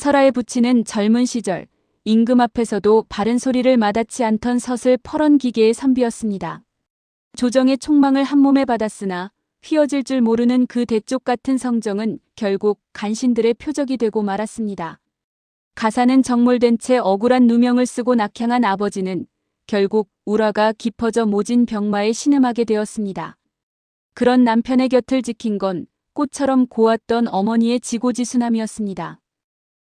설아의 부친은 젊은 시절 임금 앞에서도 바른 소리를 마다치 않던 서슬 퍼런 기계의 선비였습니다. 조정의 총망을 한몸에 받았으나 휘어질 줄 모르는 그 대쪽 같은 성정은 결국 간신들의 표적이 되고 말았습니다. 가사는 정몰된 채 억울한 누명을 쓰고 낙향한 아버지는 결국 우라가 깊어져 모진 병마에 신음하게 되었습니다. 그런 남편의 곁을 지킨 건 꽃처럼 고왔던 어머니의 지고지순함이었습니다.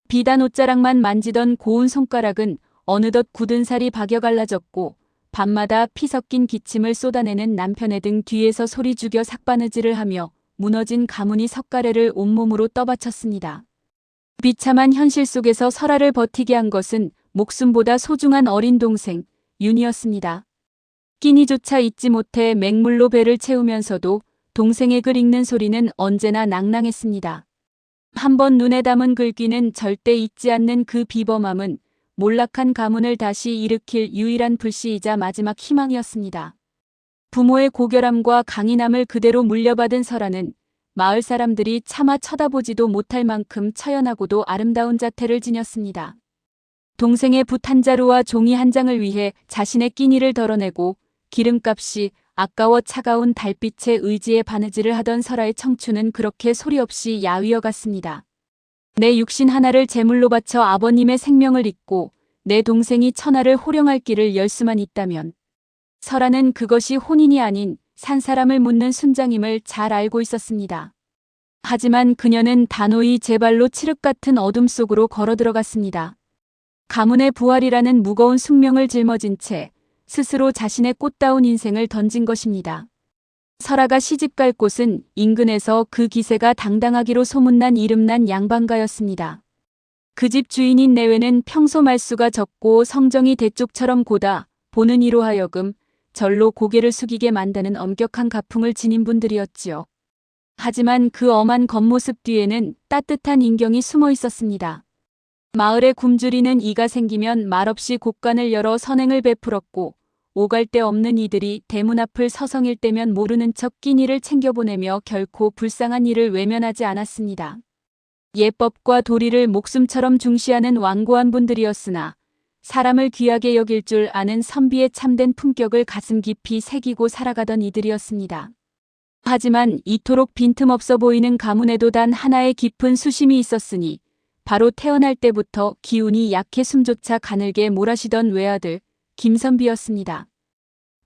비단 옷자락만 만지던 고운 손가락은 어느덧 굳은 살이 박여 갈라졌고 밤마다 피 섞인 기침을 쏟아내는 남편의 등 뒤에서 소리 죽여 삭바느질을 하며 무너진 가문이 석가래를 온몸으로 떠받쳤습니다. 비참한 현실 속에서 설아를 버티게 한 것은 목숨보다 소중한 어린 동생 윤이었습니다. 끼니조차 잊지 못해 맹물로 배를 채우면서도 동생의 글 읽는 소리는 언제나 낭낭했습니다. 한번 눈에 담은 글귀는 절대 잊지 않는 그 비범함은 몰락한 가문을 다시 일으킬 유일한 불씨이자 마지막 희망이었습니다. 부모의 고결함과 강인함을 그대로 물려받은 설아는 마을 사람들이 차마 쳐다보지도 못할 만큼 처연하고도 아름다운 자태를 지녔습니다. 동생의 붓 한 자루와 종이 한 장을 위해 자신의 끼니를 덜어내고 기름값이 아까워 차가운 달빛에 의지에 바느질을 하던 설아의 청춘은 그렇게 소리 없이 야위어 갔습니다. 내 육신 하나를 제물로 바쳐 아버님의 생명을 잇고 내 동생이 천하를 호령할 길을 열 수만 있다면 설아는 그것이 혼인이 아닌 산 사람을 묻는 순장임을 잘 알고 있었습니다. 하지만 그녀는 단호히 제 발로 칠흑 같은 어둠 속으로 걸어 들어갔습니다. 가문의 부활이라는 무거운 숙명을 짊어진 채 스스로 자신의 꽃다운 인생을 던진 것입니다. 설아가 시집갈 곳은 인근에서 그 기세가 당당하기로 소문난 이름난 양반가였습니다. 그 집 주인인 내외는 평소 말수가 적고 성정이 대쪽처럼 고다 보는 이로 하여금 절로 고개를 숙이게 만드는 엄격한 가풍을 지닌 분들이었지요. 하지만 그 엄한 겉모습 뒤에는 따뜻한 인경이 숨어 있었습니다. 마을의 굶주리는 이가 생기면 말없이 곳간을 열어 선행을 베풀었고 오갈 데 없는 이들이 대문 앞을 서성일 때면 모르는 척 끼니를 챙겨보내며 결코 불쌍한 이를 외면하지 않았습니다. 예법과 도리를 목숨처럼 중시하는 완고한 분들이었으나 사람을 귀하게 여길 줄 아는 선비의 참된 품격을 가슴 깊이 새기고 살아가던 이들이었습니다. 하지만 이토록 빈틈없어 보이는 가문에도 단 하나의 깊은 수심이 있었으니 바로 태어날 때부터 기운이 약해 숨조차 가늘게 몰아쉬던 외아들 김선비였습니다.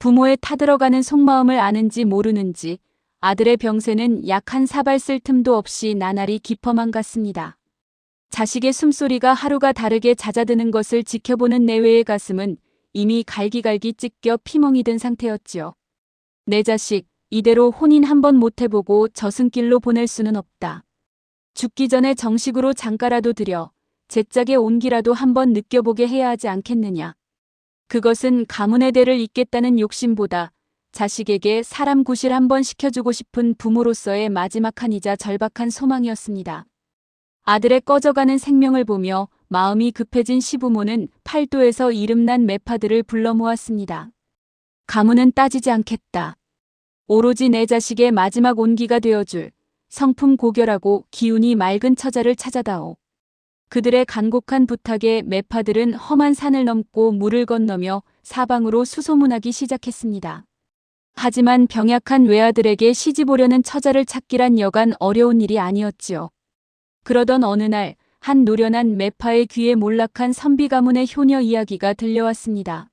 부모의 타들어가는 속마음을 아는지 모르는지 아들의 병세는 약 한 사발 쓸 틈도 없이 나날이 깊어만 갔습니다. 자식의 숨소리가 하루가 다르게 잦아드는 것을 지켜보는 내외의 가슴은 이미 갈기갈기 찢겨 피멍이 든 상태였지요. 내 자식, 이대로 혼인 한번 못 해보고 저승길로 보낼 수는 없다. 죽기 전에 정식으로 장가라도 들여 제 짝의 온기라도 한번 느껴보게 해야 하지 않겠느냐. 그것은 가문의 대를 잇겠다는 욕심보다 자식에게 사람 구실 한번 시켜주고 싶은 부모로서의 마지막 한이자 절박한 소망이었습니다. 아들의 꺼져가는 생명을 보며 마음이 급해진 시부모는 팔도에서 이름난 매파들을 불러 모았습니다. 가문은 따지지 않겠다. 오로지 내 자식의 마지막 온기가 되어줄 성품 고결하고 기운이 맑은 처자를 찾아다오. 그들의 간곡한 부탁에 매파들은 험한 산을 넘고 물을 건너며 사방으로 수소문하기 시작했습니다. 하지만 병약한 외아들에게 시집 오려는 처자를 찾기란 여간 어려운 일이 아니었지요. 그러던 어느 날 한 노련한 매파의 귀에 몰락한 선비 가문의 효녀 이야기가 들려왔습니다.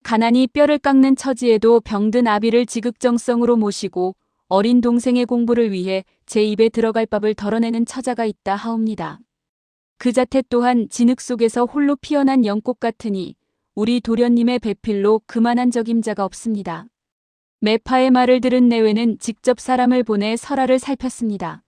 가난이 뼈를 깎는 처지에도 병든 아비를 지극정성으로 모시고 어린 동생의 공부를 위해 제 입에 들어갈 밥을 덜어내는 처자가 있다 하옵니다. 그 자태 또한 진흙 속에서 홀로 피어난 연꽃 같으니 우리 도련님의 배필로 그만한 적임자가 없습니다. 매파의 말을 들은 내외는 직접 사람을 보내 설아를 살폈습니다.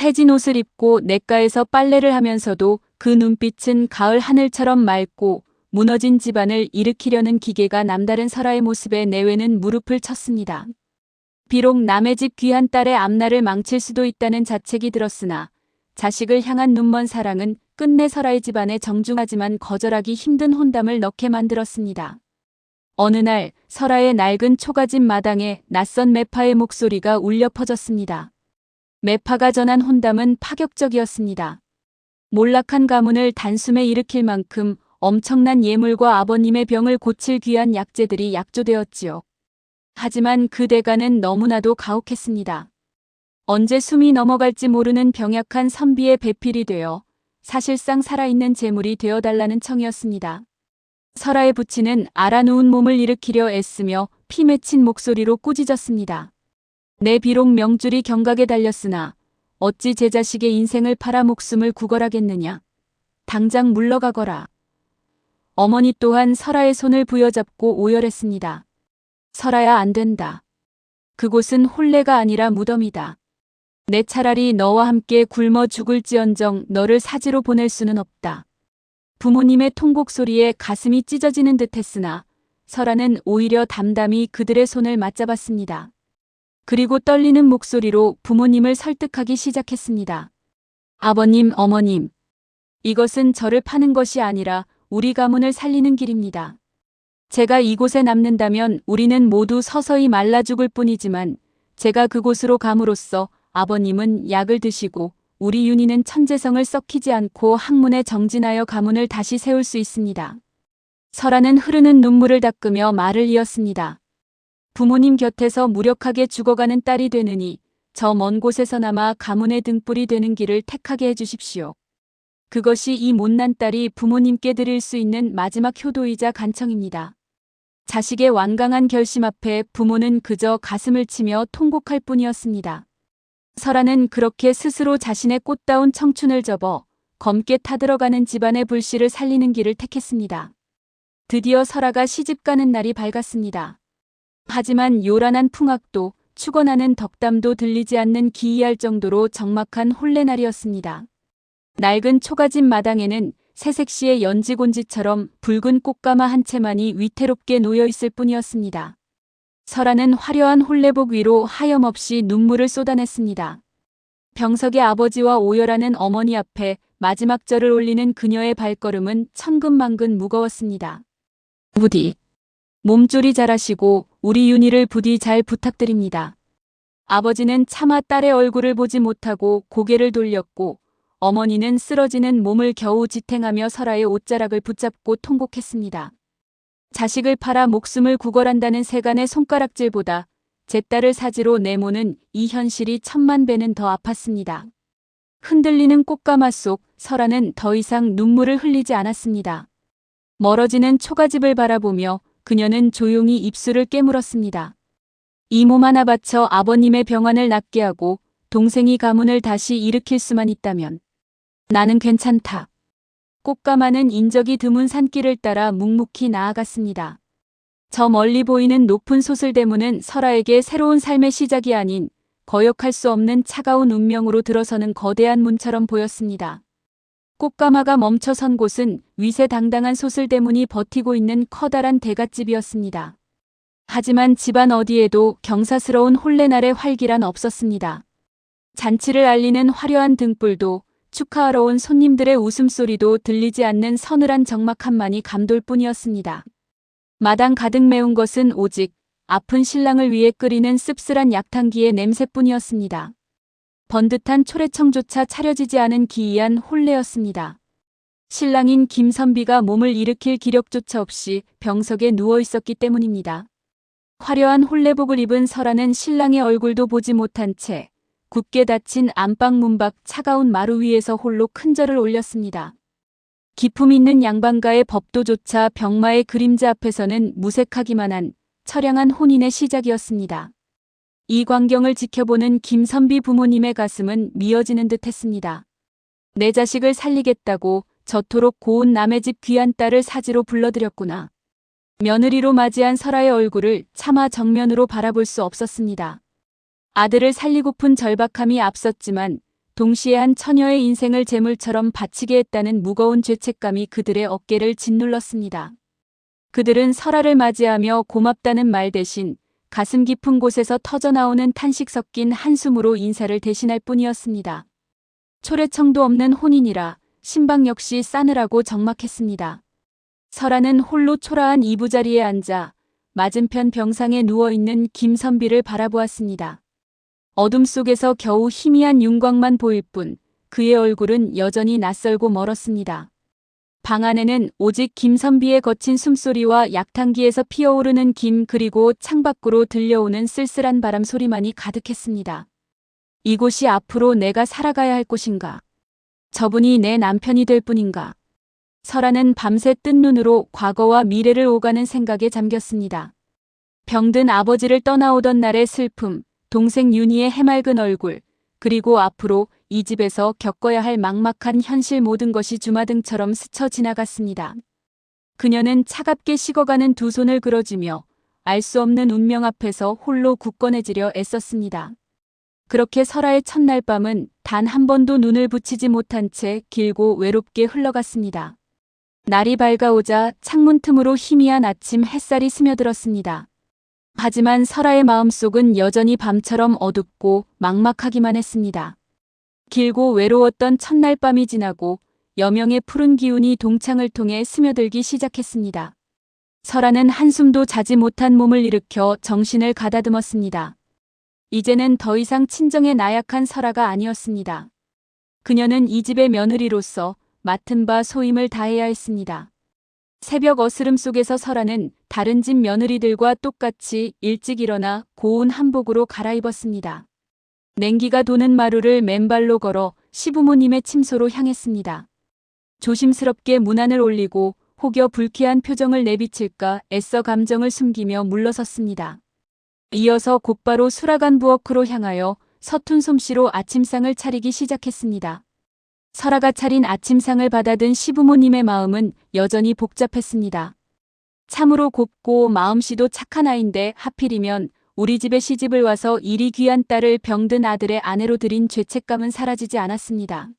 해진 옷을 입고 냇가에서 빨래를 하면서도 그 눈빛은 가을 하늘처럼 맑고 무너진 집안을 일으키려는 기계가 남다른 설아의 모습에 내외는 무릎을 쳤습니다. 비록 남의 집 귀한 딸의 앞날을 망칠 수도 있다는 자책이 들었으나 자식을 향한 눈먼 사랑은 끝내 설아의 집안에 정중하지만 거절하기 힘든 혼담을 넣게 만들었습니다. 어느 날 설아의 낡은 초가집 마당에 낯선 매파의 목소리가 울려 퍼졌습니다. 매파가 전한 혼담은 파격적이었습니다. 몰락한 가문을 단숨에 일으킬 만큼 엄청난 예물과 아버님의 병을 고칠 귀한 약재들이 약조되었지요. 하지만 그 대가는 너무나도 가혹했습니다. 언제 숨이 넘어갈지 모르는 병약한 선비의 배필이 되어 사실상 살아있는 재물이 되어달라는 청이었습니다. 설아의 부친은 알아누운 몸을 일으키려 애쓰며 피 맺힌 목소리로 꾸짖었습니다. 내 비록 명줄이 경각에 달렸으나 어찌 제 자식의 인생을 팔아 목숨을 구걸하겠느냐. 당장 물러가거라. 어머니 또한 설아의 손을 부여잡고 오열했습니다. 설아야, 안 된다. 그곳은 혼례가 아니라 무덤이다. 내 차라리 너와 함께 굶어 죽을지언정 너를 사지로 보낼 수는 없다. 부모님의 통곡 소리에 가슴이 찢어지는 듯했으나 설아는 오히려 담담히 그들의 손을 맞잡았습니다. 그리고 떨리는 목소리로 부모님을 설득하기 시작했습니다. 아버님, 어머님. 이것은 저를 파는 것이 아니라 우리 가문을 살리는 길입니다. 제가 이곳에 남는다면 우리는 모두 서서히 말라 죽을 뿐이지만 제가 그곳으로 감으로써 아버님은 약을 드시고 우리 윤희는 천재성을 썩히지 않고 학문에 정진하여 가문을 다시 세울 수 있습니다. 설아는 흐르는 눈물을 닦으며 말을 이었습니다. 부모님 곁에서 무력하게 죽어가는 딸이 되느니 저 먼 곳에서나마 가문의 등불이 되는 길을 택하게 해주십시오. 그것이 이 못난 딸이 부모님께 드릴 수 있는 마지막 효도이자 간청입니다. 자식의 완강한 결심 앞에 부모는 그저 가슴을 치며 통곡할 뿐이었습니다. 설아는 그렇게 스스로 자신의 꽃다운 청춘을 접어 검게 타들어가는 집안의 불씨를 살리는 길을 택했습니다. 드디어 설아가 시집가는 날이 밝았습니다. 하지만 요란한 풍악도 축원하는 덕담도 들리지 않는 기이할 정도로 적막한 혼례날이었습니다. 낡은 초가집 마당에는 새색시의 연지곤지처럼 붉은 꽃가마 한 채만이 위태롭게 놓여있을 뿐이었습니다. 설아는 화려한 혼례복 위로 하염없이 눈물을 쏟아냈습니다. 병석의 아버지와 오열하는 어머니 앞에 마지막 절을 올리는 그녀의 발걸음은 천근만근 무거웠습니다. 부디 몸조리 잘하시고 우리 윤희를 부디 잘 부탁드립니다. 아버지는 차마 딸의 얼굴을 보지 못하고 고개를 돌렸고 어머니는 쓰러지는 몸을 겨우 지탱하며 설아의 옷자락을 붙잡고 통곡했습니다. 자식을 팔아 목숨을 구걸한다는 세간의 손가락질보다 제 딸을 사지로 내모는 이 현실이 천만 배는 더 아팠습니다. 흔들리는 꽃가마 속 설아는 더 이상 눈물을 흘리지 않았습니다. 멀어지는 초가집을 바라보며 그녀는 조용히 입술을 깨물었습니다. 이 몸 하나 바쳐 아버님의 병환을 낫게 하고 동생이 가문을 다시 일으킬 수만 있다면 나는 괜찮다. 꽃가마는 인적이 드문 산길을 따라 묵묵히 나아갔습니다. 저 멀리 보이는 높은 소슬대문은 설아에게 새로운 삶의 시작이 아닌 거역할 수 없는 차가운 운명으로 들어서는 거대한 문처럼 보였습니다. 꽃가마가 멈춰선 곳은 위세당당한 소슬대문이 버티고 있는 커다란 대갓집이었습니다. 하지만 집안 어디에도 경사스러운 혼례날의 활기란 없었습니다. 잔치를 알리는 화려한 등불도 축하하러 온 손님들의 웃음소리도 들리지 않는 서늘한 적막함만이 감돌 뿐이었습니다. 마당 가득 메운 것은 오직 아픈 신랑을 위해 끓이는 씁쓸한 약탕기의 냄새뿐이었습니다. 번듯한 초래청조차 차려지지 않은 기이한 혼례였습니다. 신랑인 김선비가 몸을 일으킬 기력조차 없이 병석에 누워 있었기 때문입니다. 화려한 혼례복을 입은 설아는 신랑의 얼굴도 보지 못한 채 굳게 닫힌 안방 문 밖 차가운 마루 위에서 홀로 큰절을 올렸습니다. 기품 있는 양반가의 법도조차 병마의 그림자 앞에서는 무색하기만 한 처량한 혼인의 시작이었습니다. 이 광경을 지켜보는 김선비 부모님의 가슴은 미어지는 듯 했습니다. 내 자식을 살리겠다고 저토록 고운 남의 집 귀한 딸을 사지로 불러들였구나. 며느리로 맞이한 설아의 얼굴을 차마 정면으로 바라볼 수 없었습니다. 아들을 살리고픈 절박함이 앞섰지만 동시에 한 처녀의 인생을 제물처럼 바치게 했다는 무거운 죄책감이 그들의 어깨를 짓눌렀습니다. 그들은 설아를 맞이하며 고맙다는 말 대신 가슴 깊은 곳에서 터져나오는 탄식 섞인 한숨으로 인사를 대신할 뿐이었습니다. 초래청도 없는 혼인이라 신방 역시 싸늘하고 적막했습니다. 설아는 홀로 초라한 이부자리에 앉아 맞은편 병상에 누워있는 김선비를 바라보았습니다. 어둠 속에서 겨우 희미한 윤곽만 보일 뿐 그의 얼굴은 여전히 낯설고 멀었습니다. 방 안에는 오직 김선비의 거친 숨소리와 약탕기에서 피어오르는 김 그리고 창밖으로 들려오는 쓸쓸한 바람 소리만이 가득했습니다. 이곳이 앞으로 내가 살아가야 할 곳인가? 저분이 내 남편이 될 뿐인가? 설아는 밤새 뜬 눈으로 과거와 미래를 오가는 생각에 잠겼습니다. 병든 아버지를 떠나오던 날의 슬픔, 동생 윤희의 해맑은 얼굴, 그리고 앞으로 이 집에서 겪어야 할 막막한 현실 모든 것이 주마등처럼 스쳐 지나갔습니다. 그녀는 차갑게 식어가는 두 손을 그어쥐며 알 수 없는 운명 앞에서 홀로 굳건해지려 애썼습니다. 그렇게 설아의 첫날 밤은 단 한 번도 눈을 붙이지 못한 채 길고 외롭게 흘러갔습니다. 날이 밝아오자 창문 틈으로 희미한 아침 햇살이 스며들었습니다. 하지만 설아의 마음속은 여전히 밤처럼 어둡고 막막하기만 했습니다. 길고 외로웠던 첫날 밤이 지나고 여명의 푸른 기운이 동창을 통해 스며들기 시작했습니다. 설아는 한숨도 자지 못한 몸을 일으켜 정신을 가다듬었습니다. 이제는 더 이상 친정에 나약한 설아가 아니었습니다. 그녀는 이 집의 며느리로서 맡은 바 소임을 다해야 했습니다. 새벽 어스름 속에서 설아는 다른 집 며느리들과 똑같이 일찍 일어나 고운 한복으로 갈아입었습니다. 냉기가 도는 마루를 맨발로 걸어 시부모님의 침소로 향했습니다. 조심스럽게 문안을 올리고 혹여 불쾌한 표정을 내비칠까 애써 감정을 숨기며 물러섰습니다. 이어서 곧바로 수라간 부엌으로 향하여 서툰 솜씨로 아침상을 차리기 시작했습니다. 설아가 차린 아침상을 받아든 시부모님의 마음은 여전히 복잡했습니다. 참으로 곱고 마음씨도 착한 아인데 하필이면 우리 집에 시집을 와서 이리 귀한 딸을 병든 아들의 아내로 들인 죄책감은 사라지지 않았습니다.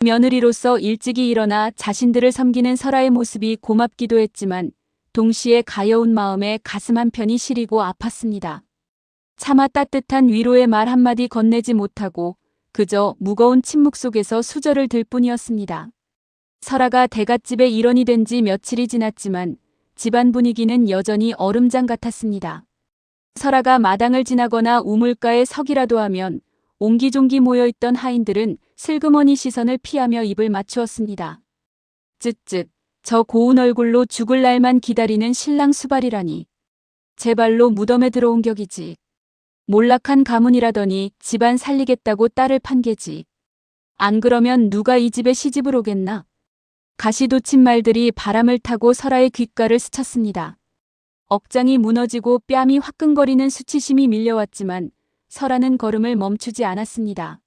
며느리로서 일찍이 일어나 자신들을 섬기는 설아의 모습이 고맙기도 했지만 동시에 가여운 마음에 가슴 한편이 시리고 아팠습니다. 차마 따뜻한 위로의 말 한마디 건네지 못하고 그저 무거운 침묵 속에서 수저를 들 뿐이었습니다. 설아가 대갓집의 일원이 된 지 며칠이 지났지만 집안 분위기는 여전히 얼음장 같았습니다. 설아가 마당을 지나거나 우물가에 서기라도 하면 옹기종기 모여있던 하인들은 슬그머니 시선을 피하며 입을 맞추었습니다. 쯧쯧, 저 고운 얼굴로 죽을 날만 기다리는 신랑 수발이라니. 제 발로 무덤에 들어온 격이지. 몰락한 가문이라더니 집안 살리겠다고 딸을 판 게지. 안 그러면 누가 이 집에 시집을 오겠나. 가시돋친 말들이 바람을 타고 설아의 귓가를 스쳤습니다. 억장이 무너지고 뺨이 화끈거리는 수치심이 밀려왔지만 설아는 걸음을 멈추지 않았습니다.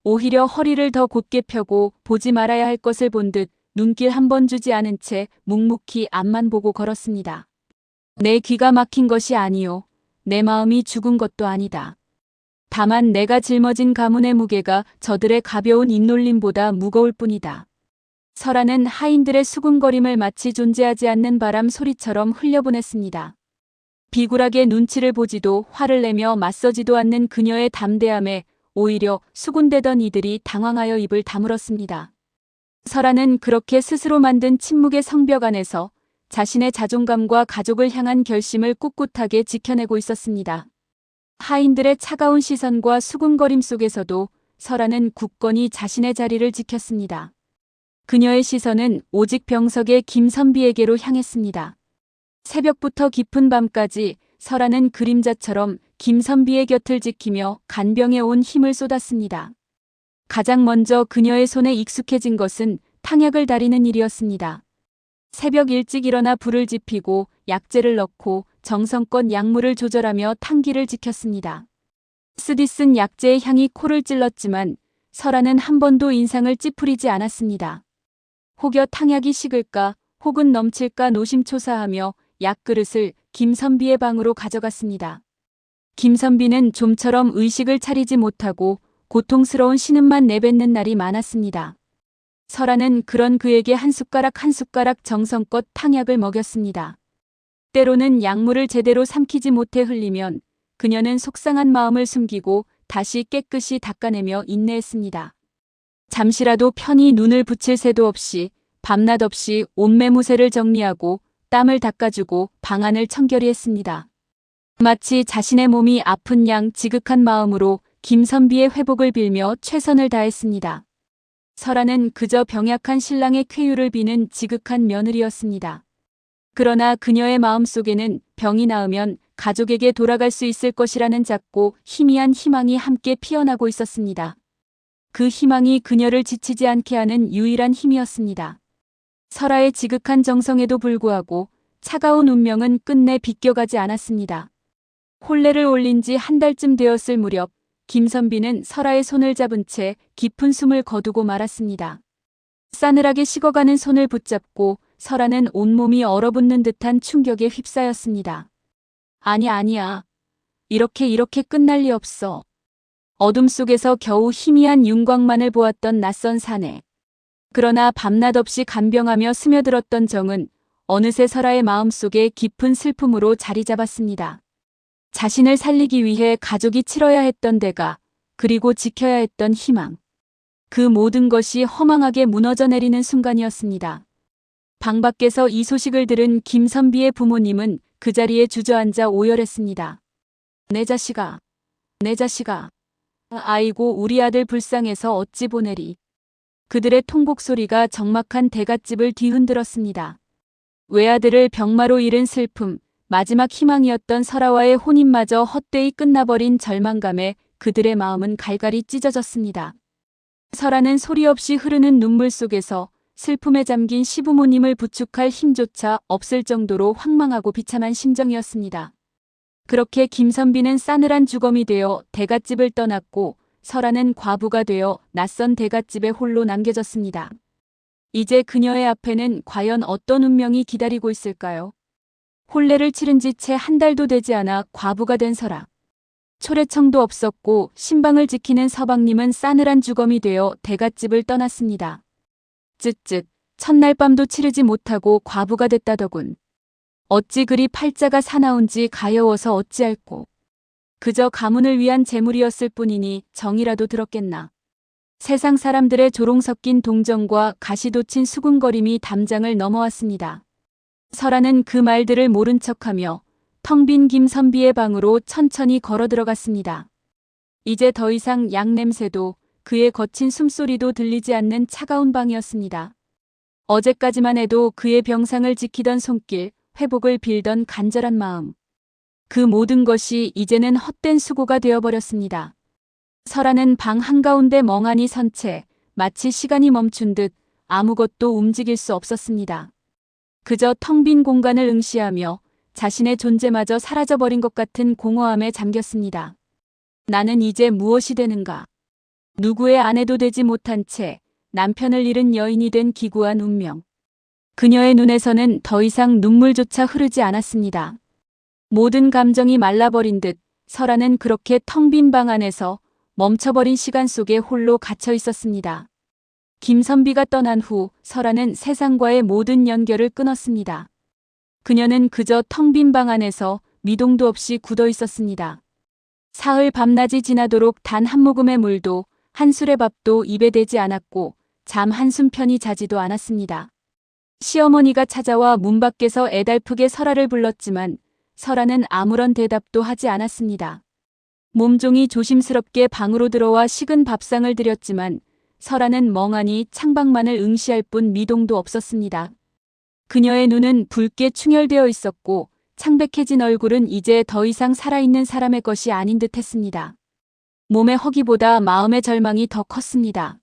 오히려 허리를 더 곧게 펴고 보지 말아야 할 것을 본 듯 눈길 한 번 주지 않은 채 묵묵히 앞만 보고 걸었습니다. 내 귀가 막힌 것이 아니요. 내 마음이 죽은 것도 아니다. 다만 내가 짊어진 가문의 무게가 저들의 가벼운 잇놀림보다 무거울 뿐이다. 설아는 하인들의 수군거림을 마치 존재하지 않는 바람 소리처럼 흘려보냈습니다. 비굴하게 눈치를 보지도 화를 내며 맞서지도 않는 그녀의 담대함에 오히려 수군대던 이들이 당황하여 입을 다물었습니다. 설아는 그렇게 스스로 만든 침묵의 성벽 안에서 자신의 자존감과 가족을 향한 결심을 꿋꿋하게 지켜내고 있었습니다. 하인들의 차가운 시선과 수군거림 속에서도 설아는 굳건히 자신의 자리를 지켰습니다. 그녀의 시선은 오직 병석의 김선비에게로 향했습니다. 새벽부터 깊은 밤까지 설아는 그림자처럼 김선비의 곁을 지키며 간병에 온 힘을 쏟았습니다. 가장 먼저 그녀의 손에 익숙해진 것은 탕약을 다리는 일이었습니다. 새벽 일찍 일어나 불을 지피고 약재를 넣고 정성껏 약물을 조절하며 탕기를 지켰습니다. 쓰디쓴 약재의 향이 코를 찔렀지만 설아는 한 번도 인상을 찌푸리지 않았습니다. 혹여 탕약이 식을까 혹은 넘칠까 노심초사하며 약그릇을 김선비의 방으로 가져갔습니다. 김선비는 좀처럼 의식을 차리지 못하고 고통스러운 신음만 내뱉는 날이 많았습니다. 설아는 그런 그에게 한 숟가락 한 숟가락 정성껏 탕약을 먹였습니다. 때로는 약물을 제대로 삼키지 못해 흘리면 그녀는 속상한 마음을 숨기고 다시 깨끗이 닦아내며 인내했습니다. 잠시라도 편히 눈을 붙일 새도 없이 밤낮 없이 옷매무새를 정리하고 땀을 닦아주고 방안을 청결히 했습니다. 마치 자신의 몸이 아픈 양 지극한 마음으로 김선비의 회복을 빌며 최선을 다했습니다. 설아는 그저 병약한 신랑의 쾌유를 비는 지극한 며느리였습니다. 그러나 그녀의 마음속에는 병이 나으면 가족에게 돌아갈 수 있을 것이라는 작고 희미한 희망이 함께 피어나고 있었습니다. 그 희망이 그녀를 지치지 않게 하는 유일한 힘이었습니다. 설아의 지극한 정성에도 불구하고 차가운 운명은 끝내 비껴가지 않았습니다. 혼례를 올린 지 한 달쯤 되었을 무렵 김선비는 설아의 손을 잡은 채 깊은 숨을 거두고 말았습니다. 싸늘하게 식어가는 손을 붙잡고 설아는 온몸이 얼어붙는 듯한 충격에 휩싸였습니다. 아니야. 이렇게 끝날 리 없어. 어둠 속에서 겨우 희미한 윤곽만을 보았던 낯선 사내. 그러나 밤낮 없이 간병하며 스며들었던 정은 어느새 설아의 마음속에 깊은 슬픔으로 자리 잡았습니다. 자신을 살리기 위해 가족이 치러야 했던 대가, 그리고 지켜야 했던 희망. 그 모든 것이 허망하게 무너져 내리는 순간이었습니다. 방 밖에서 이 소식을 들은 김선비의 부모님은 그 자리에 주저앉아 오열했습니다. 내 자식아. 아이고 우리 아들 불쌍해서 어찌 보내리. 그들의 통곡 소리가 적막한 대갓집을 뒤흔들었습니다. 외아들을 병마로 잃은 슬픔, 마지막 희망이었던 설아와의 혼인마저 헛되이 끝나버린 절망감에 그들의 마음은 갈갈이 찢어졌습니다. 설아는 소리 없이 흐르는 눈물 속에서 슬픔에 잠긴 시부모님을 부축할 힘조차 없을 정도로 황망하고 비참한 심정이었습니다. 그렇게 김선비는 싸늘한 주검이 되어 대갓집을 떠났고 설아는 과부가 되어 낯선 대갓집에 홀로 남겨졌습니다. 이제 그녀의 앞에는 과연 어떤 운명이 기다리고 있을까요? 혼례를 치른 지 채 한 달도 되지 않아 과부가 된 설아. 초래청도 없었고 신방을 지키는 서방님은 싸늘한 주검이 되어 대갓집을 떠났습니다. 쯧쯧, 첫날 밤도 치르지 못하고 과부가 됐다더군. 어찌 그리 팔자가 사나운지 가여워서 어찌할꼬. 그저 가문을 위한 재물이었을 뿐이니 정이라도 들었겠나. 세상 사람들의 조롱 섞인 동정과 가시돋친 수군거림이 담장을 넘어왔습니다. 설아는 그 말들을 모른 척하며 텅 빈 김선비의 방으로 천천히 걸어 들어갔습니다. 이제 더 이상 약 냄새도 그의 거친 숨소리도 들리지 않는 차가운 방이었습니다. 어제까지만 해도 그의 병상을 지키던 손길, 회복을 빌던 간절한 마음. 그 모든 것이 이제는 헛된 수고가 되어버렸습니다. 설아는 방 한가운데 멍하니 선 채 마치 시간이 멈춘 듯 아무것도 움직일 수 없었습니다. 그저 텅 빈 공간을 응시하며 자신의 존재마저 사라져버린 것 같은 공허함에 잠겼습니다. 나는 이제 무엇이 되는가? 누구의 아내도 되지 못한 채 남편을 잃은 여인이 된 기구한 운명. 그녀의 눈에서는 더 이상 눈물조차 흐르지 않았습니다. 모든 감정이 말라버린 듯 설아는 그렇게 텅 빈 방 안에서 멈춰버린 시간 속에 홀로 갇혀 있었습니다. 김선비가 떠난 후 설아는 세상과의 모든 연결을 끊었습니다. 그녀는 그저 텅 빈 방 안에서 미동도 없이 굳어 있었습니다. 사흘 밤낮이 지나도록 단 한 모금의 물도 한 술의 밥도 입에 대지 않았고 잠 한숨 편히 자지도 않았습니다. 시어머니가 찾아와 문 밖에서 애달프게 설아를 불렀지만 설아는 아무런 대답도 하지 않았습니다. 몸종이 조심스럽게 방으로 들어와 식은 밥상을 드렸지만 설아는 멍하니 창밖만을 응시할 뿐 미동도 없었습니다. 그녀의 눈은 붉게 충혈되어 있었고 창백해진 얼굴은 이제 더 이상 살아있는 사람의 것이 아닌 듯 했습니다. 몸의 허기보다 마음의 절망이 더 컸습니다.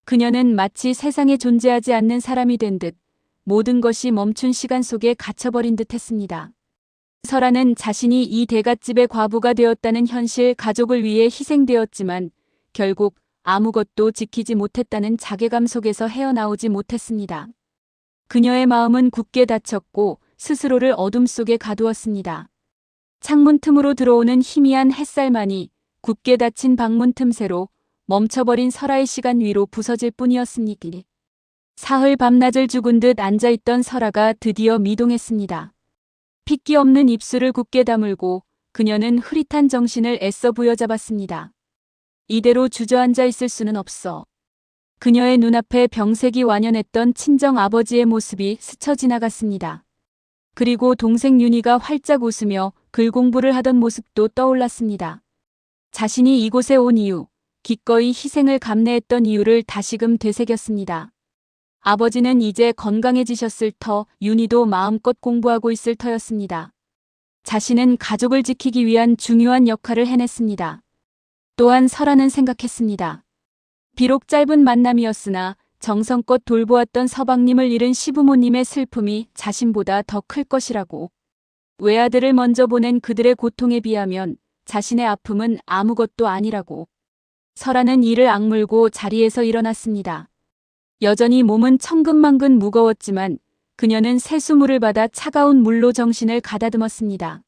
그녀는 마치 세상에 존재하지 않는 사람이 된 듯 모든 것이 멈춘 시간 속에 갇혀버린 듯 했습니다. 설아는 자신이 이 대갓집의 과부가 되었다는 현실, 가족을 위해 희생되었지만 결국 아무것도 지키지 못했다는 자괴감 속에서 헤어나오지 못했습니다. 그녀의 마음은 굳게 닫혔고 스스로를 어둠 속에 가두었습니다. 창문 틈으로 들어오는 희미한 햇살만이 굳게 닫힌 방문 틈새로 멈춰버린 설아의 시간 위로 부서질 뿐이었습니다. 사흘 밤낮을 죽은 듯 앉아있던 설아가 드디어 미동했습니다. 핏기 없는 입술을 굳게 다물고 그녀는 흐릿한 정신을 애써 부여잡았습니다. 이대로 주저앉아 있을 수는 없어. 그녀의 눈앞에 병색이 완연했던 친정 아버지의 모습이 스쳐 지나갔습니다. 그리고 동생 윤희가 활짝 웃으며 글 공부를 하던 모습도 떠올랐습니다. 자신이 이곳에 온 이유, 기꺼이 희생을 감내했던 이유를 다시금 되새겼습니다. 아버지는 이제 건강해지셨을 터, 윤희도 마음껏 공부하고 있을 터였습니다. 자신은 가족을 지키기 위한 중요한 역할을 해냈습니다. 또한 설아는 생각했습니다. 비록 짧은 만남이었으나 정성껏 돌보았던 서방님을 잃은 시부모님의 슬픔이 자신보다 더 클 것이라고. 외아들을 먼저 보낸 그들의 고통에 비하면 자신의 아픔은 아무것도 아니라고. 설아는 이를 악물고 자리에서 일어났습니다. 여전히 몸은 천근만근 무거웠지만 그녀는 세수물을 받아 차가운 물로 정신을 가다듬었습니다.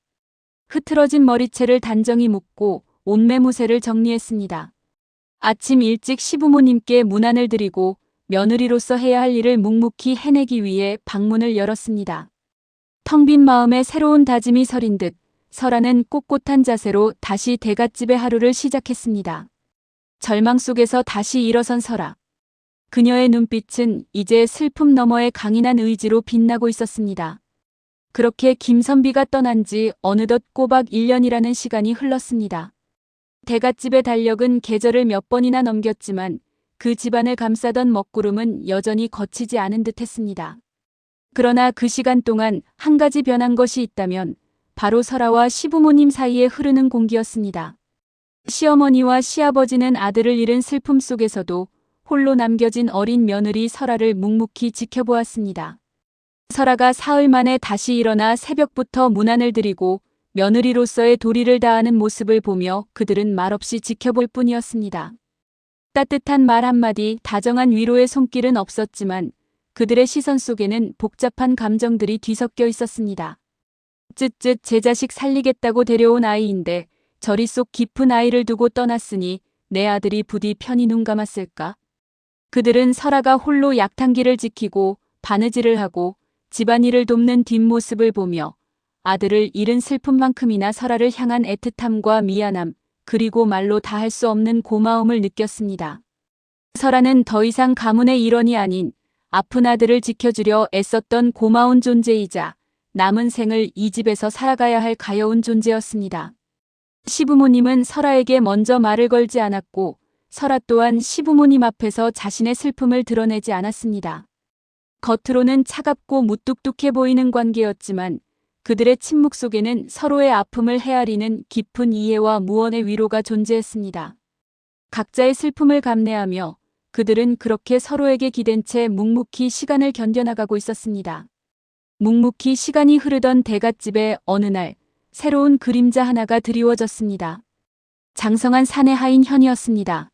흐트러진 머리채를 단정히 묶고 옷매무새를 정리했습니다. 아침 일찍 시부모님께 문안을 드리고 며느리로서 해야 할 일을 묵묵히 해내기 위해 방문을 열었습니다. 텅 빈 마음에 새로운 다짐이 서린 듯 설아는 꼿꼿한 자세로 다시 대갓집의 하루를 시작했습니다. 절망 속에서 다시 일어선 설아. 그녀의 눈빛은 이제 슬픔 너머의 강인한 의지로 빛나고 있었습니다. 그렇게 김선비가 떠난 지 어느덧 꼬박 1년이라는 시간이 흘렀습니다. 대갓집의 달력은 계절을 몇 번이나 넘겼지만 그 집안을 감싸던 먹구름은 여전히 거치지 않은 듯 했습니다. 그러나 그 시간 동안 한 가지 변한 것이 있다면 바로 설아와 시부모님 사이에 흐르는 공기였습니다. 시어머니와 시아버지는 아들을 잃은 슬픔 속에서도 홀로 남겨진 어린 며느리 설아를 묵묵히 지켜보았습니다. 설아가 사흘 만에 다시 일어나 새벽부터 문안을 드리고 며느리로서의 도리를 다하는 모습을 보며 그들은 말없이 지켜볼 뿐이었습니다. 따뜻한 말 한마디, 다정한 위로의 손길은 없었지만 그들의 시선 속에는 복잡한 감정들이 뒤섞여 있었습니다. 쯧쯧 제 자식 살리겠다고 데려온 아이인데 저리 속 깊은 아이를 두고 떠났으니 내 아들이 부디 편히 눈 감았을까? 그들은 설아가 홀로 약탕기를 지키고 바느질을 하고 집안일을 돕는 뒷모습을 보며 아들을 잃은 슬픔만큼이나 설아를 향한 애틋함과 미안함, 그리고 말로 다 할 수 없는 고마움을 느꼈습니다. 설아는 더 이상 가문의 일원이 아닌 아픈 아들을 지켜주려 애썼던 고마운 존재이자 남은 생을 이 집에서 살아가야 할 가여운 존재였습니다. 시부모님은 설아에게 먼저 말을 걸지 않았고 설아 또한 시부모님 앞에서 자신의 슬픔을 드러내지 않았습니다. 겉으로는 차갑고 무뚝뚝해 보이는 관계였지만 그들의 침묵 속에는 서로의 아픔을 헤아리는 깊은 이해와 무언의 위로가 존재했습니다. 각자의 슬픔을 감내하며 그들은 그렇게 서로에게 기댄 채 묵묵히 시간을 견뎌나가고 있었습니다. 묵묵히 시간이 흐르던 대갓집에 어느 날 새로운 그림자 하나가 드리워졌습니다. 장성한 사내 하인 현이었습니다.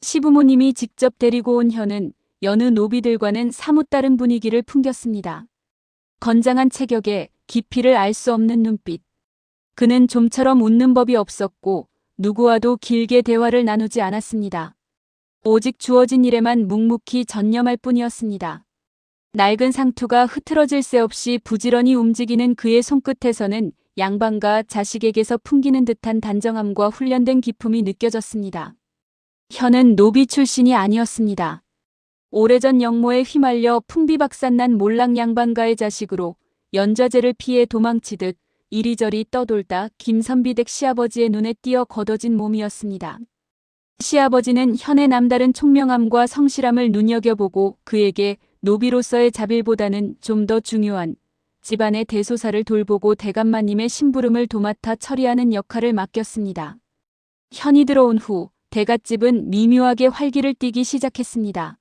시부모님이 직접 데리고 온 현은 여느 노비들과는 사뭇 다른 분위기를 풍겼습니다. 건장한 체격에 깊이를 알 수 없는 눈빛. 그는 좀처럼 웃는 법이 없었고 누구와도 길게 대화를 나누지 않았습니다. 오직 주어진 일에만 묵묵히 전념할 뿐이었습니다. 낡은 상투가 흐트러질 새 없이 부지런히 움직이는 그의 손끝에서는 양반과 자식에게서 풍기는 듯한 단정함과 훈련된 기품이 느껴졌습니다. 현은 노비 출신이 아니었습니다. 오래전 역모에 휘말려 풍비박산난 몰락 양반가의 자식으로 연좌제를 피해 도망치듯 이리저리 떠돌다 김선비 댁 시아버지의 눈에 띄어 걷어진 몸이었습니다. 시아버지는 현의 남다른 총명함과 성실함을 눈여겨보고 그에게 노비로서의 자빌보다는 좀 더 중요한 집안의 대소사를 돌보고 대감마님의 심부름을 도맡아 처리하는 역할을 맡겼습니다. 현이 들어온 후 대갓집은 미묘하게 활기를 띠기 시작했습니다.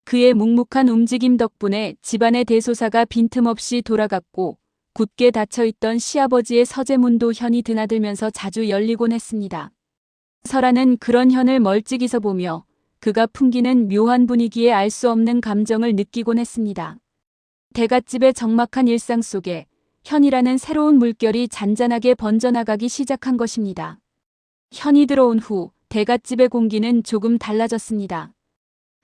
그의 묵묵한 움직임 덕분에 집안의 대소사가 빈틈없이 돌아갔고 굳게 닫혀있던 시아버지의 서재문도 현이 드나들면서 자주 열리곤 했습니다. 설아는 그런 현을 멀찍이서 보며 그가 풍기는 묘한 분위기에 알 수 없는 감정을 느끼곤 했습니다. 대갓집의 적막한 일상 속에 현이라는 새로운 물결이 잔잔하게 번져나가기 시작한 것입니다. 현이 들어온 후 대갓집의 공기는 조금 달라졌습니다.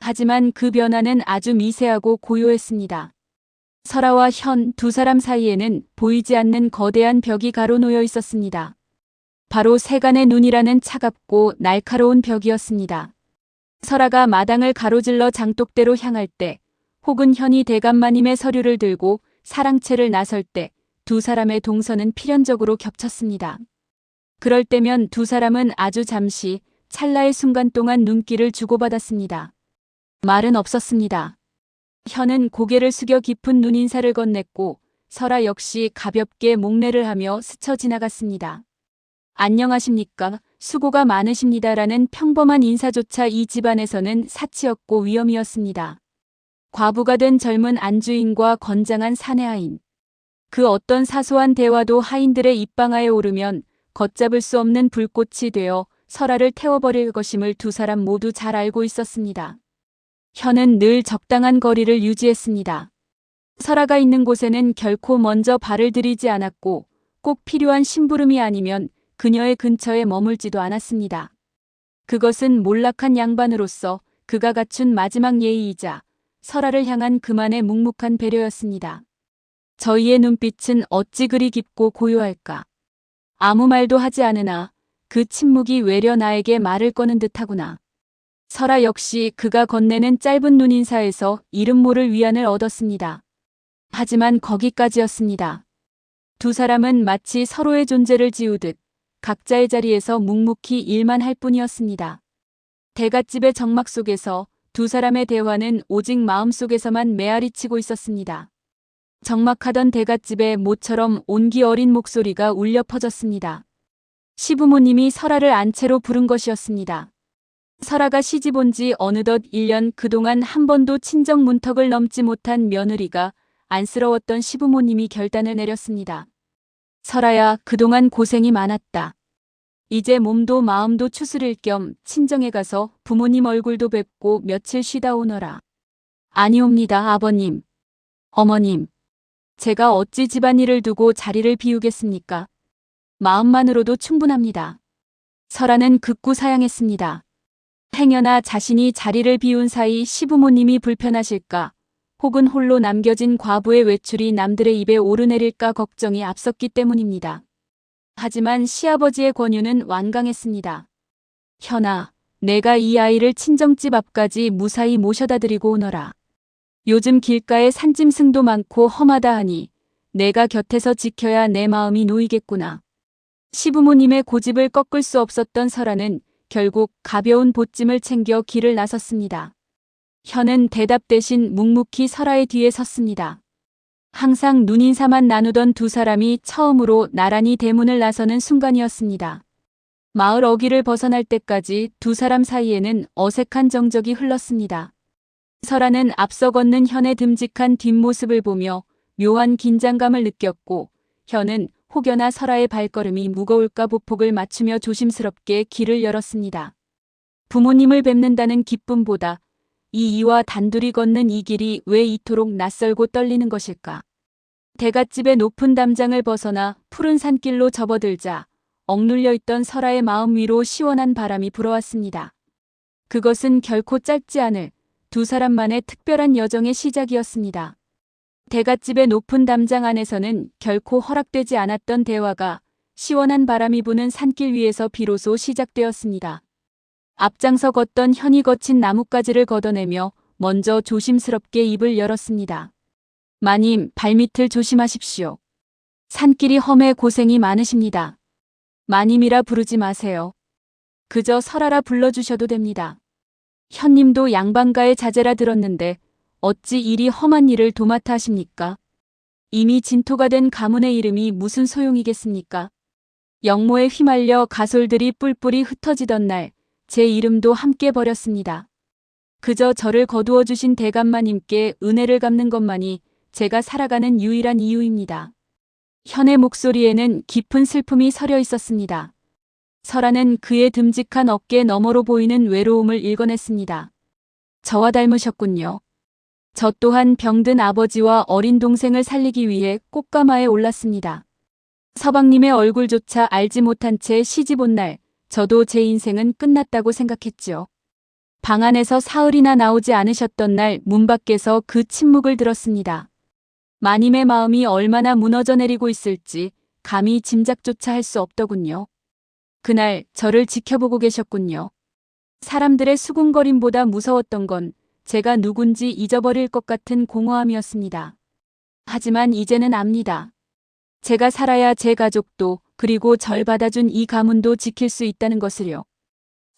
하지만 그 변화는 아주 미세하고 고요했습니다. 설아와 현 두 사람 사이에는 보이지 않는 거대한 벽이 가로놓여 있었습니다. 바로 세간의 눈이라는 차갑고 날카로운 벽이었습니다. 설아가 마당을 가로질러 장독대로 향할 때 혹은 현이 대감마님의 서류를 들고 사랑채를 나설 때 두 사람의 동선은 필연적으로 겹쳤습니다. 그럴 때면 두 사람은 아주 잠시 찰나의 순간 동안 눈길을 주고받았습니다. 말은 없었습니다. 현은 고개를 숙여 깊은 눈인사를 건넸고 설아 역시 가볍게 목례를 하며 스쳐 지나갔습니다. 안녕하십니까? 수고가 많으십니다라는 평범한 인사조차 이 집안에서는 사치였고 위험이었습니다. 과부가 된 젊은 안주인과 건장한 사내하인. 그 어떤 사소한 대화도 하인들의 입방아에 오르면 걷잡을 수 없는 불꽃이 되어 설아를 태워버릴 것임을 두 사람 모두 잘 알고 있었습니다. 현은 늘 적당한 거리를 유지했습니다. 설아가 있는 곳에는 결코 먼저 발을 들이지 않았고 꼭 필요한 심부름이 아니면 그녀의 근처에 머물지도 않았습니다. 그것은 몰락한 양반으로서 그가 갖춘 마지막 예의이자 설아를 향한 그만의 묵묵한 배려였습니다. 저희의 눈빛은 어찌 그리 깊고 고요할까. 아무 말도 하지 않으나 그 침묵이 외려 나에게 말을 꺼는 듯하구나. 설아 역시 그가 건네는 짧은 눈인사에서 이름 모를 위안을 얻었습니다. 하지만 거기까지였습니다. 두 사람은 마치 서로의 존재를 지우듯 각자의 자리에서 묵묵히 일만 할 뿐이었습니다. 대갓집의 정막 속에서 두 사람의 대화는 오직 마음속에서만 메아리치고 있었습니다. 적막하던 대갓집에 모처럼 온기 어린 목소리가 울려 퍼졌습니다. 시부모님이 설아를 안채로 부른 것이었습니다. 설아가 시집 온 지 어느덧 1년 그동안 한 번도 친정 문턱을 넘지 못한 며느리가 안쓰러웠던 시부모님이 결단을 내렸습니다. 설아야, 그동안 고생이 많았다. 이제 몸도 마음도 추스릴 겸 친정에 가서 부모님 얼굴도 뵙고 며칠 쉬다 오너라. 아니옵니다, 아버님. 어머님. 제가 어찌 집안일을 두고 자리를 비우겠습니까? 마음만으로도 충분합니다. 설아는 극구 사양했습니다. 행여나 자신이 자리를 비운 사이 시부모님이 불편하실까, 혹은 홀로 남겨진 과부의 외출이 남들의 입에 오르내릴까 걱정이 앞섰기 때문입니다. 하지만 시아버지의 권유는 완강했습니다. 현아, 내가 이 아이를 친정집 앞까지 무사히 모셔다 드리고 오너라. 요즘 길가에 산짐승도 많고 험하다 하니 내가 곁에서 지켜야 내 마음이 놓이겠구나. 시부모님의 고집을 꺾을 수 없었던 설아는 결국 가벼운 보찜을 챙겨 길을 나섰습니다. 현은 대답 대신 묵묵히 설아의 뒤에 섰습니다. 항상 눈인사만 나누던 두 사람이 처음으로 나란히 대문을 나서는 순간이었습니다. 마을 어귀를 벗어날 때까지 두 사람 사이에는 어색한 정적이 흘렀습니다. 설아는 앞서 걷는 현의 듬직한 뒷모습을 보며 묘한 긴장감을 느꼈고 현은 혹여나 설아의 발걸음이 무거울까 보폭을 맞추며 조심스럽게 길을 열었습니다. 부모님을 뵙는다는 기쁨보다 이와 단둘이 걷는 이 길이 왜 이토록 낯설고 떨리는 것일까? 대갓집의 높은 담장을 벗어나 푸른 산길로 접어들자 억눌려 있던 설아의 마음 위로 시원한 바람이 불어왔습니다. 그것은 결코 짧지 않을 두 사람만의 특별한 여정의 시작이었습니다. 대갓집의 높은 담장 안에서는 결코 허락되지 않았던 대화가 시원한 바람이 부는 산길 위에서 비로소 시작되었습니다. 앞장서 걷던 현이 거친 나뭇가지를 걷어내며 먼저 조심스럽게 입을 열었습니다. 마님, 발밑을 조심하십시오. 산길이 험해 고생이 많으십니다. 마님이라 부르지 마세요. 그저 설아라 불러주셔도 됩니다. 현님도 양반가의 자제라 들었는데 어찌 이리 험한 일을 도맡아 하십니까? 이미 진토가 된 가문의 이름이 무슨 소용이겠습니까? 영모에 휘말려 가솔들이 뿔뿔이 흩어지던 날 제 이름도 함께 버렸습니다. 그저 저를 거두어 주신 대감마님께 은혜를 갚는 것만이 제가 살아가는 유일한 이유입니다. 현의 목소리에는 깊은 슬픔이 서려 있었습니다. 설아는 그의 듬직한 어깨 너머로 보이는 외로움을 읽어냈습니다. 저와 닮으셨군요. 저 또한 병든 아버지와 어린 동생을 살리기 위해 꽃가마에 올랐습니다. 서방님의 얼굴조차 알지 못한 채 시집 온 날 저도 제 인생은 끝났다고 생각했지요. 방 안에서 사흘이나 나오지 않으셨던 날 문 밖에서 그 침묵을 들었습니다. 마님의 마음이 얼마나 무너져 내리고 있을지 감히 짐작조차 할 수 없더군요. 그날 저를 지켜보고 계셨군요. 사람들의 수군거림보다 무서웠던 건 제가 누군지 잊어버릴 것 같은 공허함이었습니다. 하지만 이제는 압니다. 제가 살아야 제 가족도 그리고 절 받아준 이 가문도 지킬 수 있다는 것을요.